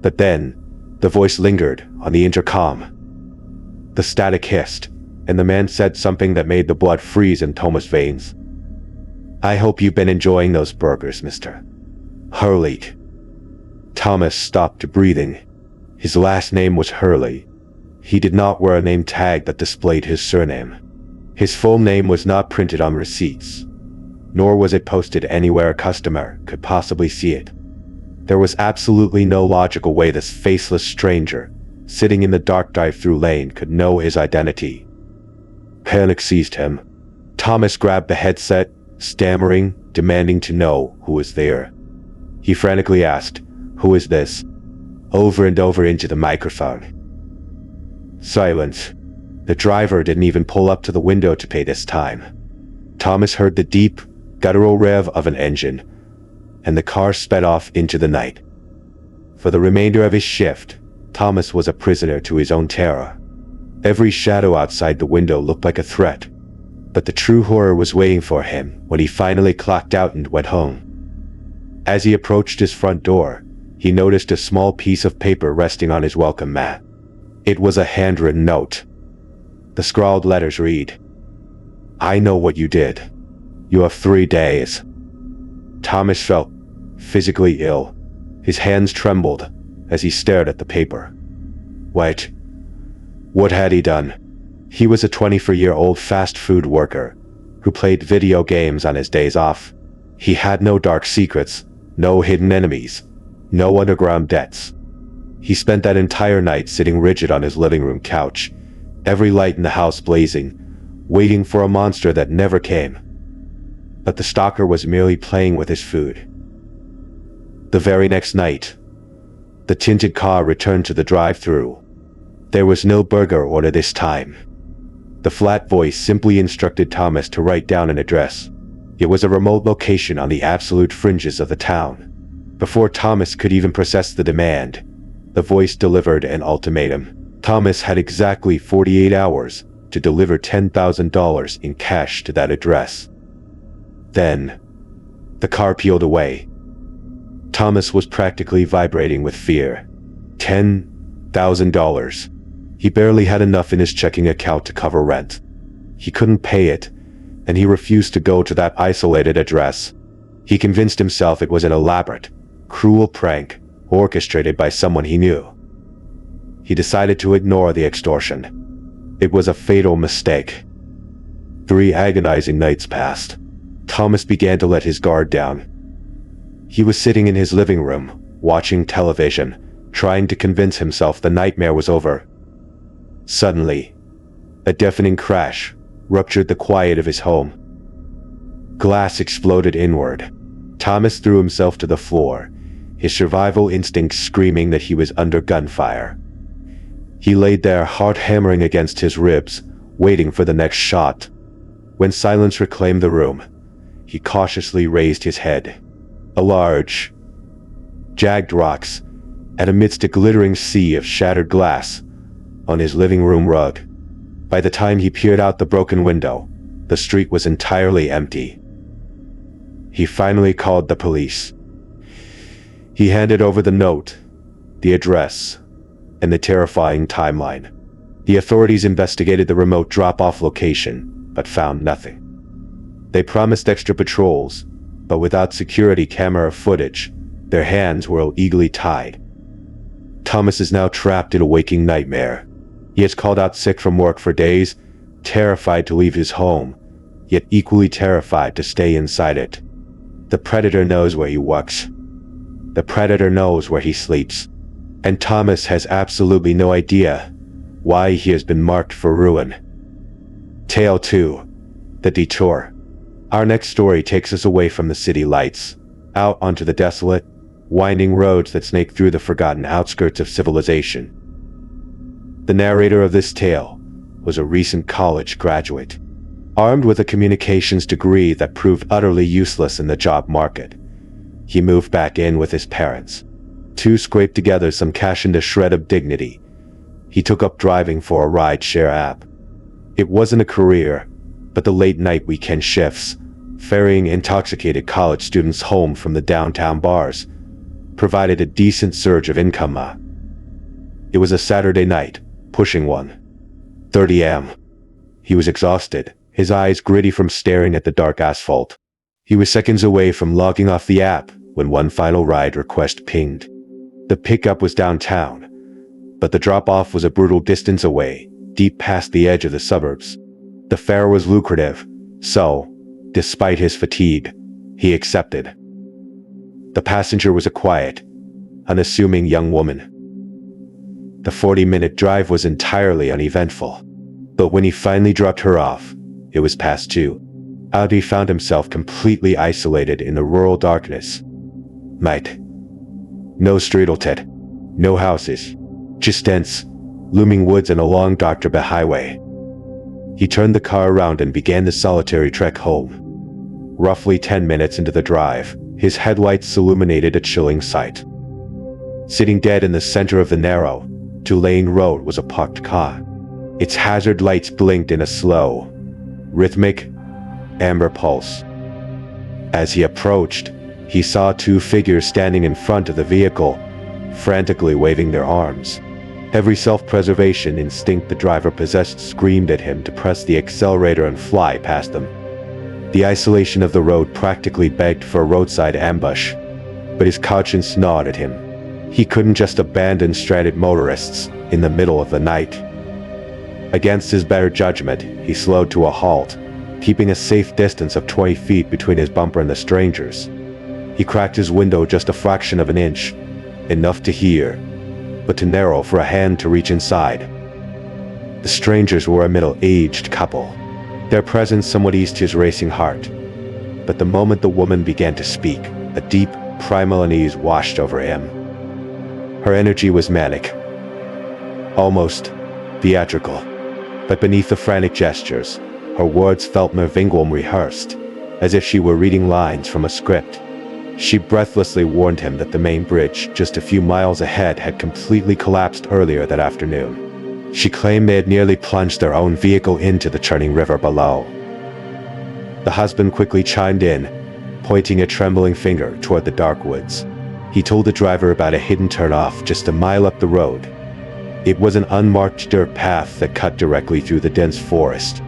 But then, the voice lingered on the intercom. The static hissed, and the man said something that made the blood freeze in Thomas' veins. "I hope you've been enjoying those burgers, Mr. Hurley." Thomas stopped breathing. His last name was Hurley. He did not wear a name tag that displayed his surname. His full name was not printed on receipts, nor was it posted anywhere a customer could possibly see it. There was absolutely no logical way this faceless stranger, sitting in the dark drive-through lane, could know his identity. Panic seized him. Thomas grabbed the headset, stammering, demanding to know who was there. He frantically asked, "Who is this?" over and over into the microphone. Silence. The driver didn't even pull up to the window to pay this time. Thomas heard the deep, guttural rev of an engine, and the car sped off into the night. For the remainder of his shift, Thomas was a prisoner to his own terror. Every shadow outside the window looked like a threat, but the true horror was waiting for him when he finally clocked out and went home. As he approached his front door, he noticed a small piece of paper resting on his welcome mat. It was a handwritten note. The scrawled letters read, "I know what you did. You have 3 days." Thomas felt physically ill. His hands trembled as he stared at the paper. Wait, what had he done? He was a 24-year-old fast food worker who played video games on his days off. He had no dark secrets, no hidden enemies, no underground debts. He spent that entire night sitting rigid on his living room couch, every light in the house blazing, waiting for a monster that never came. But the stalker was merely playing with his food. The very next night, the tinted car returned to the drive-thru. There was no burger order this time. The flat voice simply instructed Thomas to write down an address. It was a remote location on the absolute fringes of the town. Before Thomas could even process the demand, the voice delivered an ultimatum. Thomas had exactly 48 hours to deliver $10,000 in cash to that address. Then, the car peeled away. Thomas was practically vibrating with fear. $10,000. He barely had enough in his checking account to cover rent. He couldn't pay it, and he refused to go to that isolated address. He convinced himself it was an elaborate, cruel prank orchestrated by someone he knew. He decided to ignore the extortion. It was a fatal mistake. 3 agonizing nights passed. Thomas began to let his guard down. He was sitting in his living room, watching television, trying to convince himself the nightmare was over. Suddenly, a deafening crash ruptured the quiet of his home. Glass exploded inward. Thomas threw himself to the floor, his survival instinct screaming that he was under gunfire. He laid there, heart hammering against his ribs, waiting for the next shot. When silence reclaimed the room, he cautiously raised his head. A large, jagged rocks, and amidst a glittering sea of shattered glass on his living room rug. By the time he peered out the broken window, the street was entirely empty. He finally called the police. He handed over the note, the address, and the terrifying timeline. The authorities investigated the remote drop-off location, but found nothing. They promised extra patrols, but without security camera footage, their hands were illegally tied. Thomas is now trapped in a waking nightmare. He has called out sick from work for days, terrified to leave his home, yet equally terrified to stay inside it. The predator knows where he works. The predator knows where he sleeps. And Thomas has absolutely no idea why he has been marked for ruin. Tale 2. The Detour. Our next story takes us away from the city lights, out onto the desolate, winding roads that snake through the forgotten outskirts of civilization. The narrator of this tale was a recent college graduate, armed with a communications degree that proved utterly useless in the job market. He moved back in with his parents to scrape together some cash and a shred of dignity. He took up driving for a ride-share app. It wasn't a career, but the late-night weekend shifts, ferrying intoxicated college students home from the downtown bars, provided a decent surge of income. It was a Saturday night, pushing 1:30 a.m. He was exhausted, his eyes gritty from staring at the dark asphalt. He was seconds away from logging off the app when one final ride request pinged. The pickup was downtown, but the drop-off was a brutal distance away, deep past the edge of the suburbs. The fare was lucrative, so, despite his fatigue, he accepted. The passenger was a quiet, unassuming young woman. The 40-minute drive was entirely uneventful, but when he finally dropped her off, it was past 2. Audi found himself completely isolated in the rural darkness. Mate. No streetlight, no houses, just dense, looming woods and a long Dr. Bay highway. He turned the car around and began the solitary trek home. Roughly 10 minutes into the drive, his headlights illuminated a chilling sight. Sitting dead in the center of the narrow, 2-lane road was a parked car. Its hazard lights blinked in a slow, rhythmic, amber pulse. As he approached, he saw 2 figures standing in front of the vehicle, frantically waving their arms. Every self-preservation instinct the driver possessed screamed at him to press the accelerator and fly past them. The isolation of the road practically begged for a roadside ambush, but his conscience gnawed at him. He couldn't just abandon stranded motorists in the middle of the night. Against his better judgment, he slowed to a halt, keeping a safe distance of 20 feet between his bumper and the strangers. He cracked his window just a fraction of an inch, enough to hear, but too narrow for a hand to reach inside. The strangers were a middle-aged couple. Their presence somewhat eased his racing heart, but the moment the woman began to speak, a deep, primal unease washed over him. Her energy was manic, almost theatrical, but beneath the frantic gestures, her words felt Mervinguum rehearsed, as if she were reading lines from a script. She breathlessly warned him that the main bridge, just a few miles ahead, had completely collapsed earlier that afternoon. She claimed they had nearly plunged their own vehicle into the churning river below. The husband quickly chimed in, pointing a trembling finger toward the dark woods. He told the driver about a hidden turnoff just a mile up the road. It was an unmarked dirt path that cut directly through the dense forest.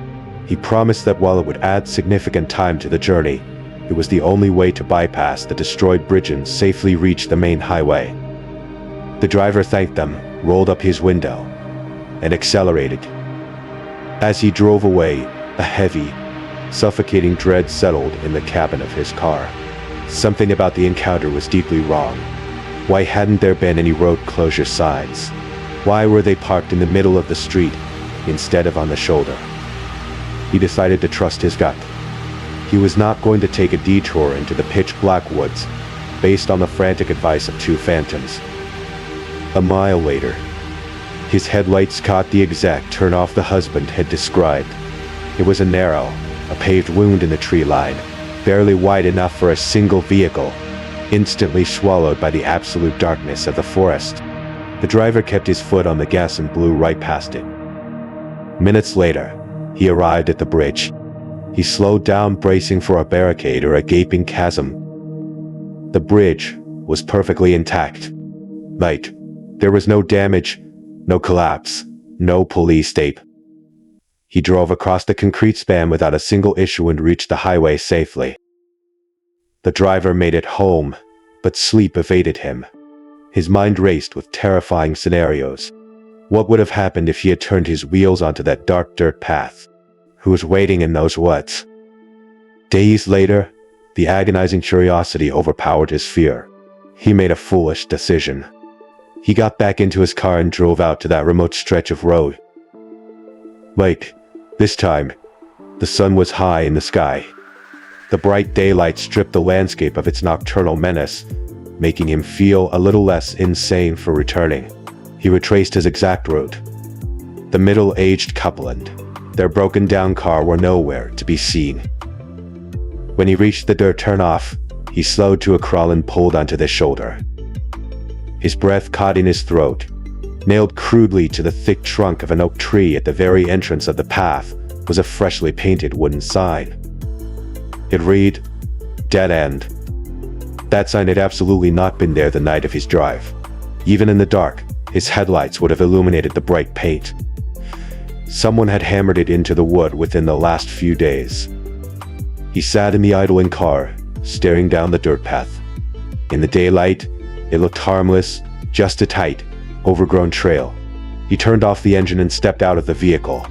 He promised that while it would add significant time to the journey, it It was the only way to bypass the destroyed bridge and safely reach the main highway. The driver thanked them, rolled up his window, and accelerated. As he drove away, a heavy, suffocating dread settled in the cabin of his car. Something about the encounter was deeply wrong. Why hadn't there been any road closure signs? Why were they parked in the middle of the street instead of on the shoulder? He decided to trust his gut. He was not going to take a detour into the pitch-black woods based on the frantic advice of two phantoms. A mile later, his headlights caught the exact turn-off the husband had described. It was a narrow, a paved wound in the tree line, barely wide enough for a single vehicle, instantly swallowed by the absolute darkness of the forest. The driver kept his foot on the gas and blew right past it. Minutes later, he arrived at the bridge. He slowed down, bracing for a barricade or a gaping chasm. The bridge was perfectly intact. Right. There was no damage, no collapse, no police tape. He drove across the concrete span without a single issue and reached the highway safely. The driver made it home, but sleep evaded him. His mind raced with terrifying scenarios. What would have happened if he had turned his wheels onto that dark dirt path? Who was waiting in those woods? Days later, the agonizing curiosity overpowered his fear. He made a foolish decision. He got back into his car and drove out to that remote stretch of road. Wait, this time, the sun was high in the sky. The bright daylight stripped the landscape of its nocturnal menace, making him feel a little less insane for returning. He retraced his exact route. The middle-aged couple and their broken-down car were nowhere to be seen. When he reached the dirt turnoff, he slowed to a crawl and pulled onto the shoulder. His breath caught in his throat. Nailed crudely to the thick trunk of an oak tree at the very entrance of the path was a freshly painted wooden sign. It read, "Dead End." That sign had absolutely not been there the night of his drive. Even in the dark, his headlights would have illuminated the bright paint. Someone had hammered it into the wood within the last few days. He sat in the idling car, staring down the dirt path. In the daylight, it looked harmless, just a tight, overgrown trail. He turned off the engine and stepped out of the vehicle,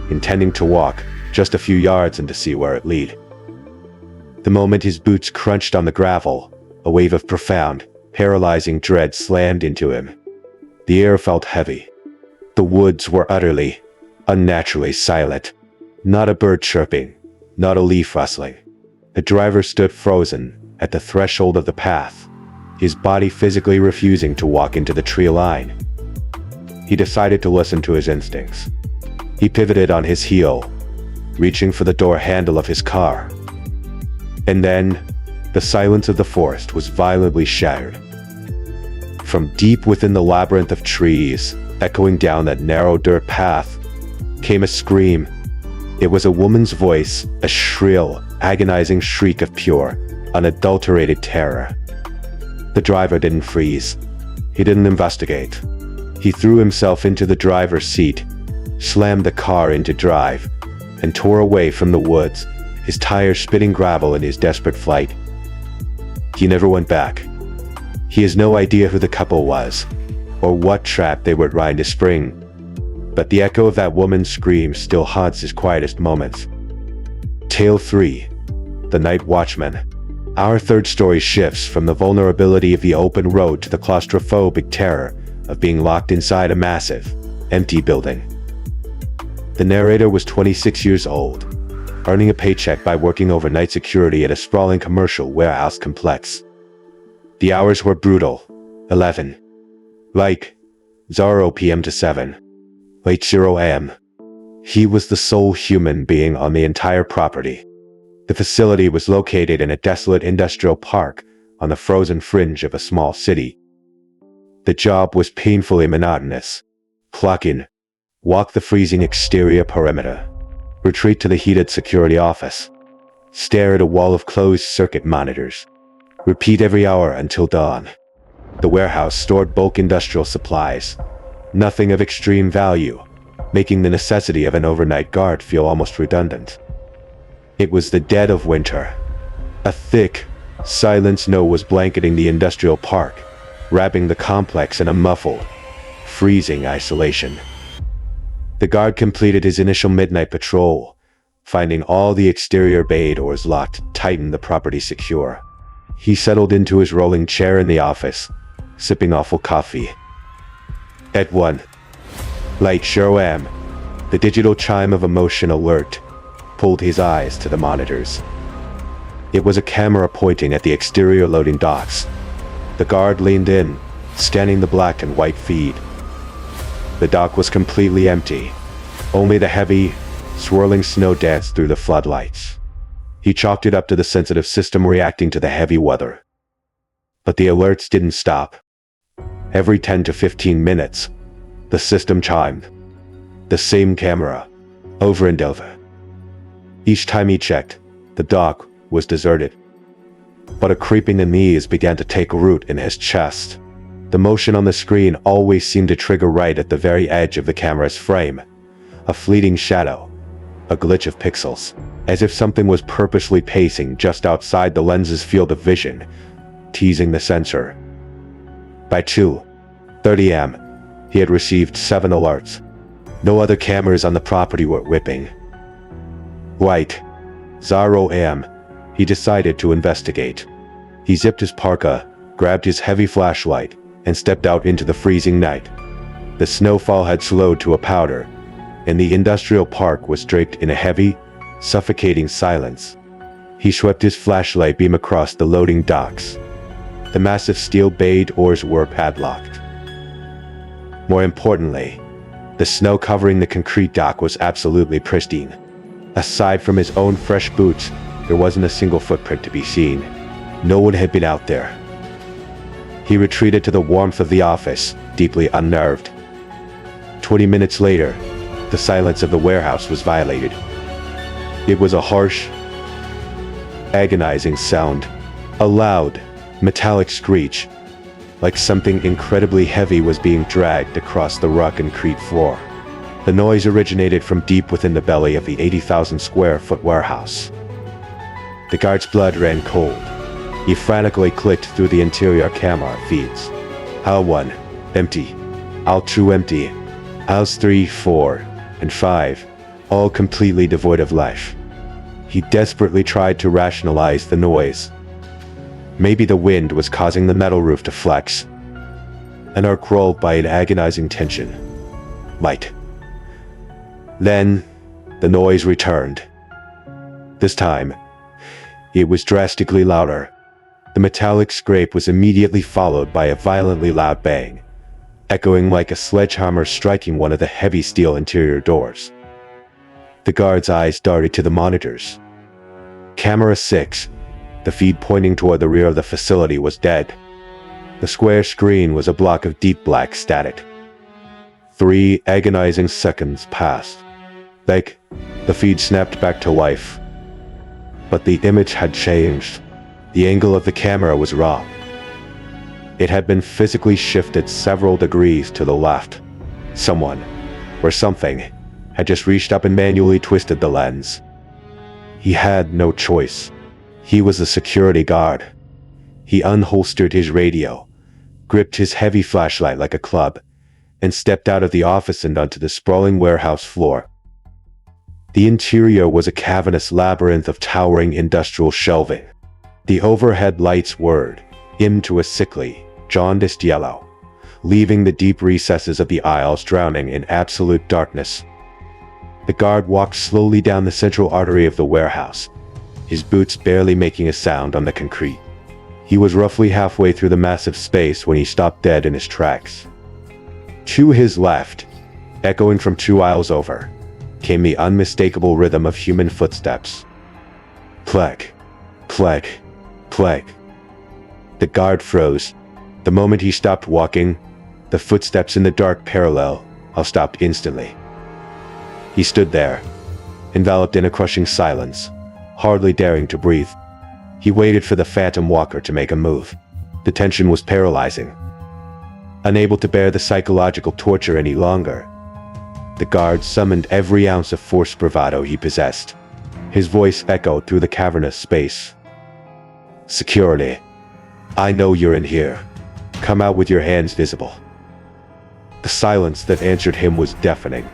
intending to walk just a few yards and to see where it led. The moment his boots crunched on the gravel, a wave of profound, paralyzing dread slammed into him. The air felt heavy. The woods were utterly, unnaturally silent. Not a bird chirping, not a leaf rustling. The driver stood frozen at the threshold of the path, his body physically refusing to walk into the tree line. He decided to listen to his instincts. He pivoted on his heel, reaching for the door handle of his car. And then, the silence of the forest was violently shattered. From deep within the labyrinth of trees, echoing down that narrow dirt path, came a scream. It was a woman's voice, a shrill, agonizing shriek of pure, unadulterated terror. The driver didn't freeze. He didn't investigate. He threw himself into the driver's seat, slammed the car into drive, and tore away from the woods, his tires spitting gravel in his desperate flight. He never went back. He has no idea who the couple was, or what trap they were trying to spring, but the echo of that woman's scream still haunts his quietest moments. Tale 3. The Night Watchman. Our third story shifts from the vulnerability of the open road to the claustrophobic terror of being locked inside a massive, empty building. The narrator was 26 years old, earning a paycheck by working overnight security at a sprawling commercial warehouse complex. The hours were brutal, 11. Like 0 p.m. to 7. Late 0 a.m. He was the sole human being on the entire property. The facility was located in a desolate industrial park on the frozen fringe of a small city. The job was painfully monotonous. Clock in, walk the freezing exterior perimeter, retreat to the heated security office, stare at a wall of closed circuit monitors, repeat every hour until dawn. The warehouse stored bulk industrial supplies, nothing of extreme value, making the necessity of an overnight guard feel almost redundant. It was the dead of winter, A thick, silent snow was blanketing the industrial park, wrapping the complex in a muffled, freezing isolation. The guard completed his initial midnight patrol, finding all the exterior bay doors locked, tightened the property secure. He settled into his rolling chair in the office, sipping awful coffee. At 1. Light show am. The digital chime of a motion alert pulled his eyes to the monitors. It was a camera pointing at the exterior loading docks. The guard leaned in, scanning the black and white feed. The dock was completely empty. Only the heavy, swirling snow danced through the floodlights. He chalked it up to the sensitive system reacting to the heavy weather. But the alerts didn't stop. Every 10 to 15 minutes, the system chimed. The same camera, over and over. Each time he checked, the dock was deserted. But a creeping unease began to take root in his chest. The motion on the screen always seemed to trigger right at the very edge of the camera's frame. A fleeting shadow, a glitch of pixels, as if something was purposely pacing just outside the lens's field of vision, teasing the sensor. By 2:30 am, he had received 7 alerts. No other cameras on the property were whipping. Right. 0 am, he decided to investigate. He zipped his parka, grabbed his heavy flashlight, and stepped out into the freezing night. The snowfall had slowed to a powder, and the industrial park was draped in a heavy, suffocating silence. He swept his flashlight beam across the loading docks. The massive steel bay doors were padlocked. More importantly, the snow covering the concrete dock was absolutely pristine. Aside from his own fresh boots, there wasn't a single footprint to be seen. No one had been out there. He retreated to the warmth of the office, deeply unnerved. 20 minutes later, the silence of the warehouse was violated. It was a harsh, agonizing sound. A loud, metallic screech, like something incredibly heavy was being dragged across the rock and concrete floor. The noise originated from deep within the belly of the 80,000 square foot warehouse. The guard's blood ran cold. He frantically clicked through the interior camera feeds. Aisle 1, empty. Aisle 2, empty. Aisles 3, 4, and 5, all completely devoid of life. He desperately tried to rationalize the noise. Maybe the wind was causing the metal roof to flex. An arc rolled by an agonizing tension. Light. Then, the noise returned. This time, it was drastically louder. The metallic scrape was immediately followed by a violently loud bang, echoing like a sledgehammer striking one of the heavy steel interior doors. The guard's eyes darted to the monitors. Camera 6, the feed pointing toward the rear of the facility, was dead. The square screen was a block of deep black static. 3 agonizing seconds passed. The feed snapped back to life. But the image had changed. The angle of the camera was wrong. It had been physically shifted several degrees to the left. Someone, or something, had just reached up and manually twisted the lens. He had no choice. He was a security guard. He unholstered his radio, gripped his heavy flashlight like a club, and stepped out of the office and onto the sprawling warehouse floor. The interior was a cavernous labyrinth of towering industrial shelving. The overhead lights whirred, into a sickly, jaundiced yellow, leaving the deep recesses of the aisles drowning in absolute darkness. The guard walked slowly down the central artery of the warehouse, his boots barely making a sound on the concrete. He was roughly halfway through the massive space when he stopped dead in his tracks. To his left, echoing from 2 aisles over, came the unmistakable rhythm of human footsteps. Click, click, click. The guard froze. The moment he stopped walking, the footsteps in the dark parallel stopped instantly. He stood there, enveloped in a crushing silence, hardly daring to breathe. He waited for the phantom walker to make a move. The tension was paralyzing. Unable to bear the psychological torture any longer, the guard summoned every ounce of forced bravado he possessed. His voice echoed through the cavernous space. Security. I know you're in here. Come out with your hands visible. The silence that answered him was deafening.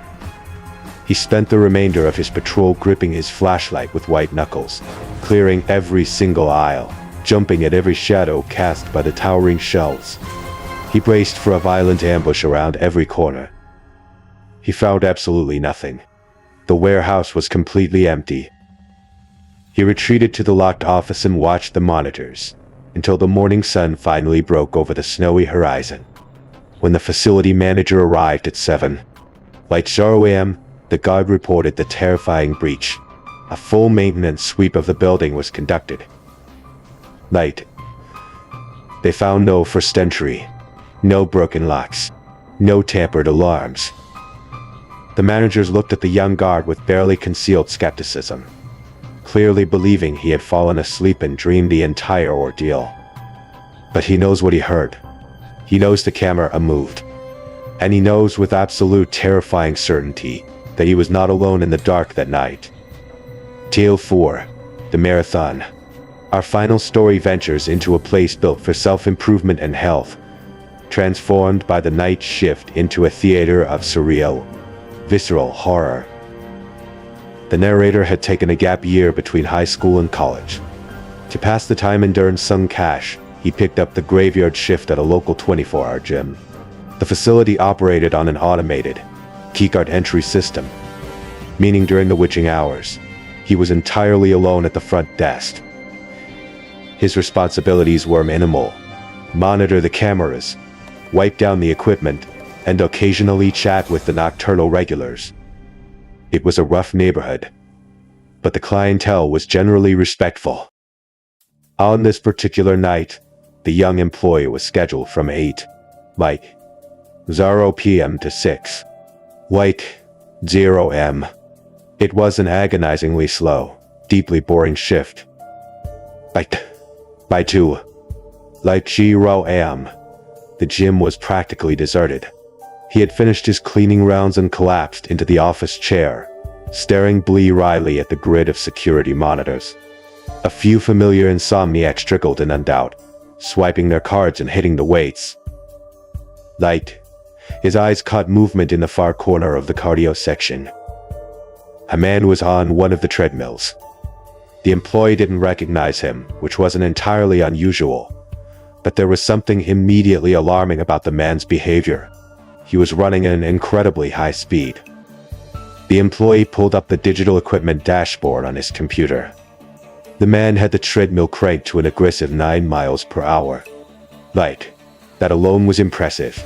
He spent the remainder of his patrol gripping his flashlight with white knuckles, clearing every single aisle, jumping at every shadow cast by the towering shelves. He braced for a violent ambush around every corner. He found absolutely nothing. The warehouse was completely empty. He retreated to the locked office and watched the monitors, until the morning sun finally broke over the snowy horizon. When the facility manager arrived at 7, like 0 a.m., the guard reported the terrifying breach. A full maintenance sweep of the building was conducted. Night. They found no first entry, no broken locks, no tampered alarms. The managers looked at the young guard with barely concealed skepticism, clearly believing he had fallen asleep and dreamed the entire ordeal. But he knows what he heard. He knows the camera moved. And he knows with absolute terrifying certainty that he was not alone in the dark that night. Tale 4. The Marathon. Our final story ventures into a place built for self-improvement and health, transformed by the night shift into a theater of surreal, visceral horror. The narrator had taken a gap year between high school and college. To pass the time and earn some cash, he picked up the graveyard shift at a local 24-hour gym. The facility operated on an automated, keycard entry system, meaning during the witching hours, he was entirely alone at the front desk. His responsibilities were minimal: monitor the cameras, wipe down the equipment, and occasionally chat with the nocturnal regulars. It was a rough neighborhood, but the clientele was generally respectful. On this particular night, the young employee was scheduled from 0 p.m. to 0 a.m. It was an agonizingly slow, deeply boring shift. By 0 a.m., the gym was practically deserted. He had finished his cleaning rounds and collapsed into the office chair, staring bleary-eyed at the grid of security monitors. A few familiar insomniacs trickled in and out, swiping their cards and hitting the weights. His eyes caught movement in the far corner of the cardio section. A man was on one of the treadmills. The employee didn't recognize him, which wasn't entirely unusual, but there was something immediately alarming about the man's behavior. He was running at an incredibly high speed. The employee pulled up the digital equipment dashboard on his computer. The man had the treadmill cranked to an aggressive 9 miles per hour. That alone was impressive.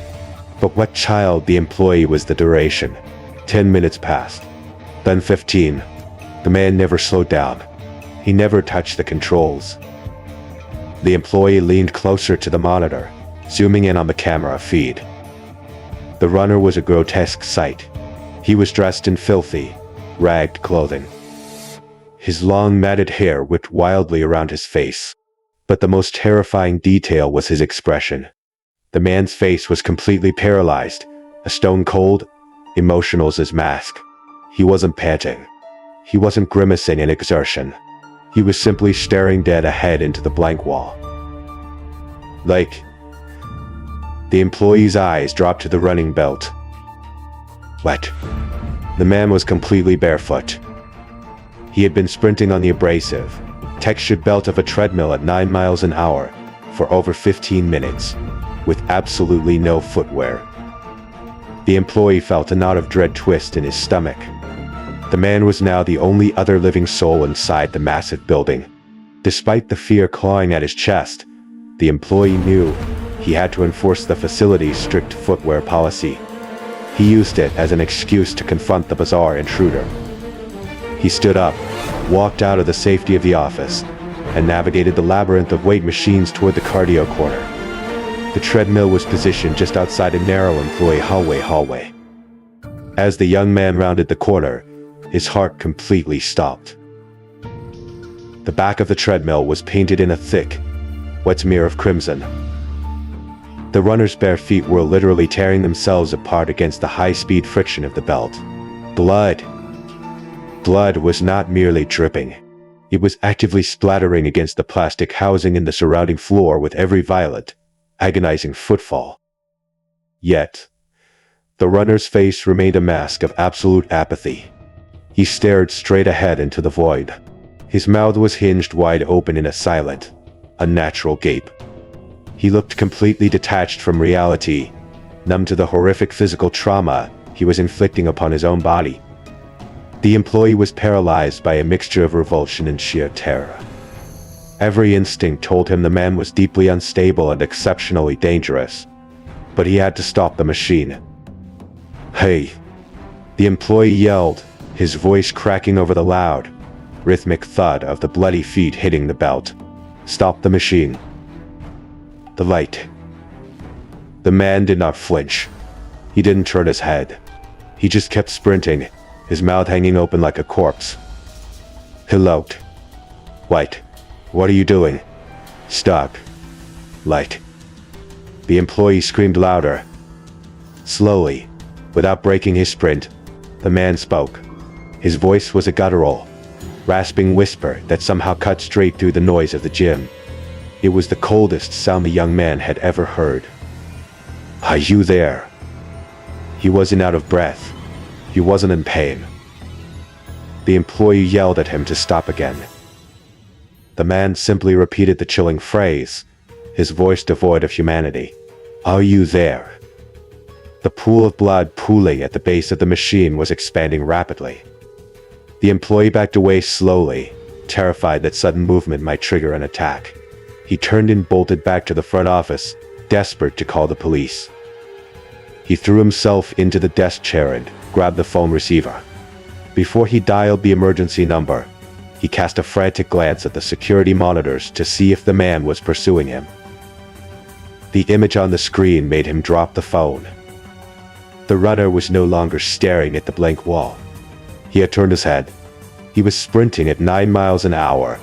But what child the employee was the duration. 10 minutes passed. Then 15. The man never slowed down. He never touched the controls. The employee leaned closer to the monitor, zooming in on the camera feed. The runner was a grotesque sight. He was dressed in filthy, ragged clothing. His long matted hair whipped wildly around his face. But the most terrifying detail was his expression. The man's face was completely paralyzed, a stone cold, emotionless as mask. He wasn't panting. He wasn't grimacing in exertion. He was simply staring dead ahead into the blank wall. The employee's eyes dropped to the running belt. What? The man was completely barefoot. He had been sprinting on the abrasive, textured belt of a treadmill at 9 miles an hour for over 15 minutes, with absolutely no footwear. The employee felt a knot of dread twist in his stomach. The man was now the only other living soul inside the massive building. Despite the fear clawing at his chest, the employee knew he had to enforce the facility's strict footwear policy. He used it as an excuse to confront the bizarre intruder. He stood up, walked out of the safety of the office, and navigated the labyrinth of weight machines toward the cardio corner. The treadmill was positioned just outside a narrow employee hallway. As the young man rounded the corner, his heart completely stopped. The back of the treadmill was painted in a thick, wet smear of crimson. The runner's bare feet were literally tearing themselves apart against the high-speed friction of the belt. Blood was not merely dripping. It was actively splattering against the plastic housing in the surrounding floor with every violent, agonizing footfall. Yet, the runner's face remained a mask of absolute apathy. He stared straight ahead into the void. His mouth was hinged wide open in a silent, unnatural gape. He looked completely detached from reality, numb to the horrific physical trauma he was inflicting upon his own body. The employee was paralyzed by a mixture of revulsion and sheer terror. Every instinct told him the man was deeply unstable and exceptionally dangerous, but he had to stop the machine. "Hey!" the employee yelled, his voice cracking over the loud, rhythmic thud of the bloody feet hitting the belt. "Stop the machine." The light. The man did not flinch. He didn't turn his head. He just kept sprinting, his mouth hanging open like a corpse. He looked. "Light, what are you doing?" "Stop." "Light." The employee screamed louder. Slowly, without breaking his sprint, the man spoke. His voice was a guttural, rasping whisper that somehow cut straight through the noise of the gym. It was the coldest sound the young man had ever heard. "Are you there?" He wasn't out of breath. He wasn't in pain. The employee yelled at him to stop again. The man simply repeated the chilling phrase, his voice devoid of humanity. "Are you there?" The pool of blood pooling at the base of the machine was expanding rapidly. The employee backed away slowly, terrified that sudden movement might trigger an attack. He turned and bolted back to the front office, desperate to call the police. He threw himself into the desk chair and grabbed the phone receiver. Before he dialed the emergency number, he cast a frantic glance at the security monitors to see if the man was pursuing him. The image on the screen made him drop the phone. The runner was no longer staring at the blank wall. He had turned his head. He was sprinting at 9 miles an hour,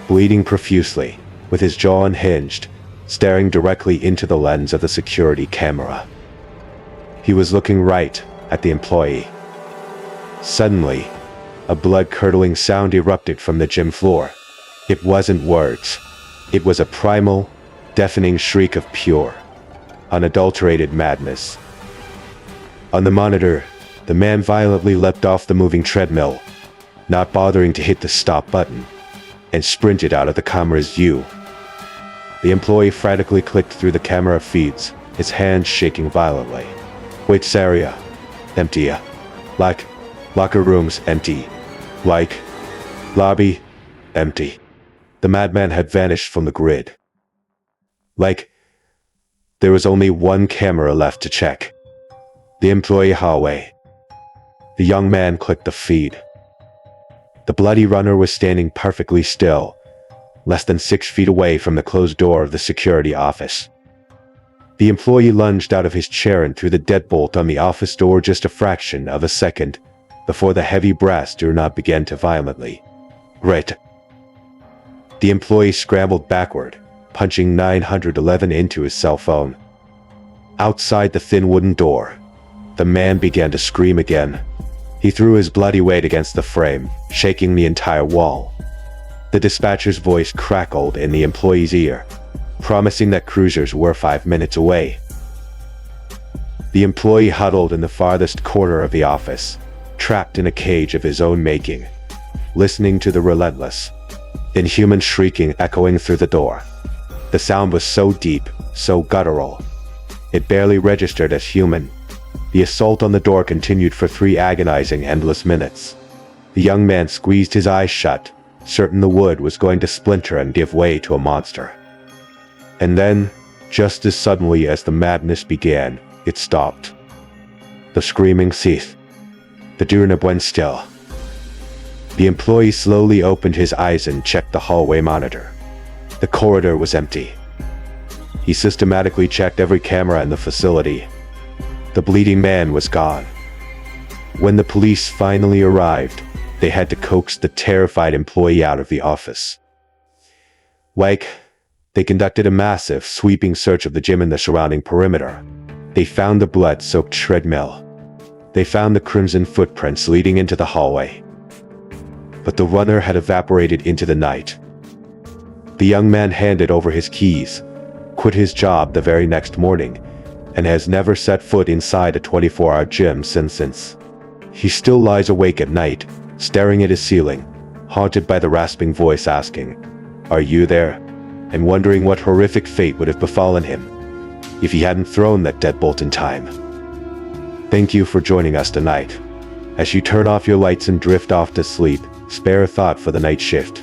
bleeding profusely, with his jaw unhinged, staring directly into the lens of the security camera. He was looking right at the employee. Suddenly, a blood-curdling sound erupted from the gym floor. It wasn't words. It was a primal, deafening shriek of pure, unadulterated madness. On the monitor, the man violently leapt off the moving treadmill, not bothering to hit the stop button, and sprinted out of the camera's view. The employee frantically clicked through the camera feeds, his hands shaking violently. "Waits area, empty. Locker rooms, empty. Lobby, empty." The madman had vanished from the grid. There was only one camera left to check. The employee hallway. The young man clicked the feed. The bloody runner was standing perfectly still, less than 6 feet away from the closed door of the security office. The employee lunged out of his chair and threw the deadbolt on the office door just a fraction of a second before the heavy brass doorknob began to violently grate. The employee scrambled backward, punching 911 into his cell phone. Outside the thin wooden door, the man began to scream again. He threw his bloody weight against the frame, shaking the entire wall. The dispatcher's voice crackled in the employee's ear, promising that cruisers were 5 minutes away. The employee huddled in the farthest corner of the office, trapped in a cage of his own making, listening to the relentless, inhuman shrieking echoing through the door. The sound was so deep, so guttural, it barely registered as human. The assault on the door continued for 3 agonizing, endless minutes. The young man squeezed his eyes shut, certain the wood was going to splinter and give way to a monster. And then, just as suddenly as the madness began, it stopped. The screaming ceased. The doorknob went still. The employee slowly opened his eyes and checked the hallway monitor. The corridor was empty. He systematically checked every camera in the facility. The bleeding man was gone. When the police finally arrived, they had to coax the terrified employee out of the office. They conducted a massive, sweeping search of the gym and the surrounding perimeter. They found the blood-soaked treadmill. They found the crimson footprints leading into the hallway. but the runner had evaporated into the night. The young man handed over his keys, quit his job the very next morning, and has never set foot inside a 24-hour gym since. He still lies awake at night, staring at his ceiling, haunted by the rasping voice asking, "Are you there?" and wondering what horrific fate would have befallen him if he hadn't thrown that deadbolt in time. Thank you for joining us tonight. As you turn off your lights and drift off to sleep, spare a thought for the night shift.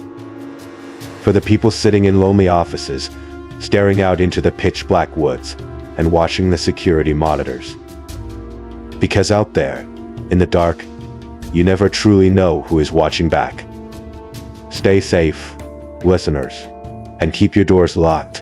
For the people sitting in lonely offices, staring out into the pitch-black woods, and watching the security monitors. Because out there, in the dark, you never truly know who is watching back. Stay safe, listeners, and keep your doors locked.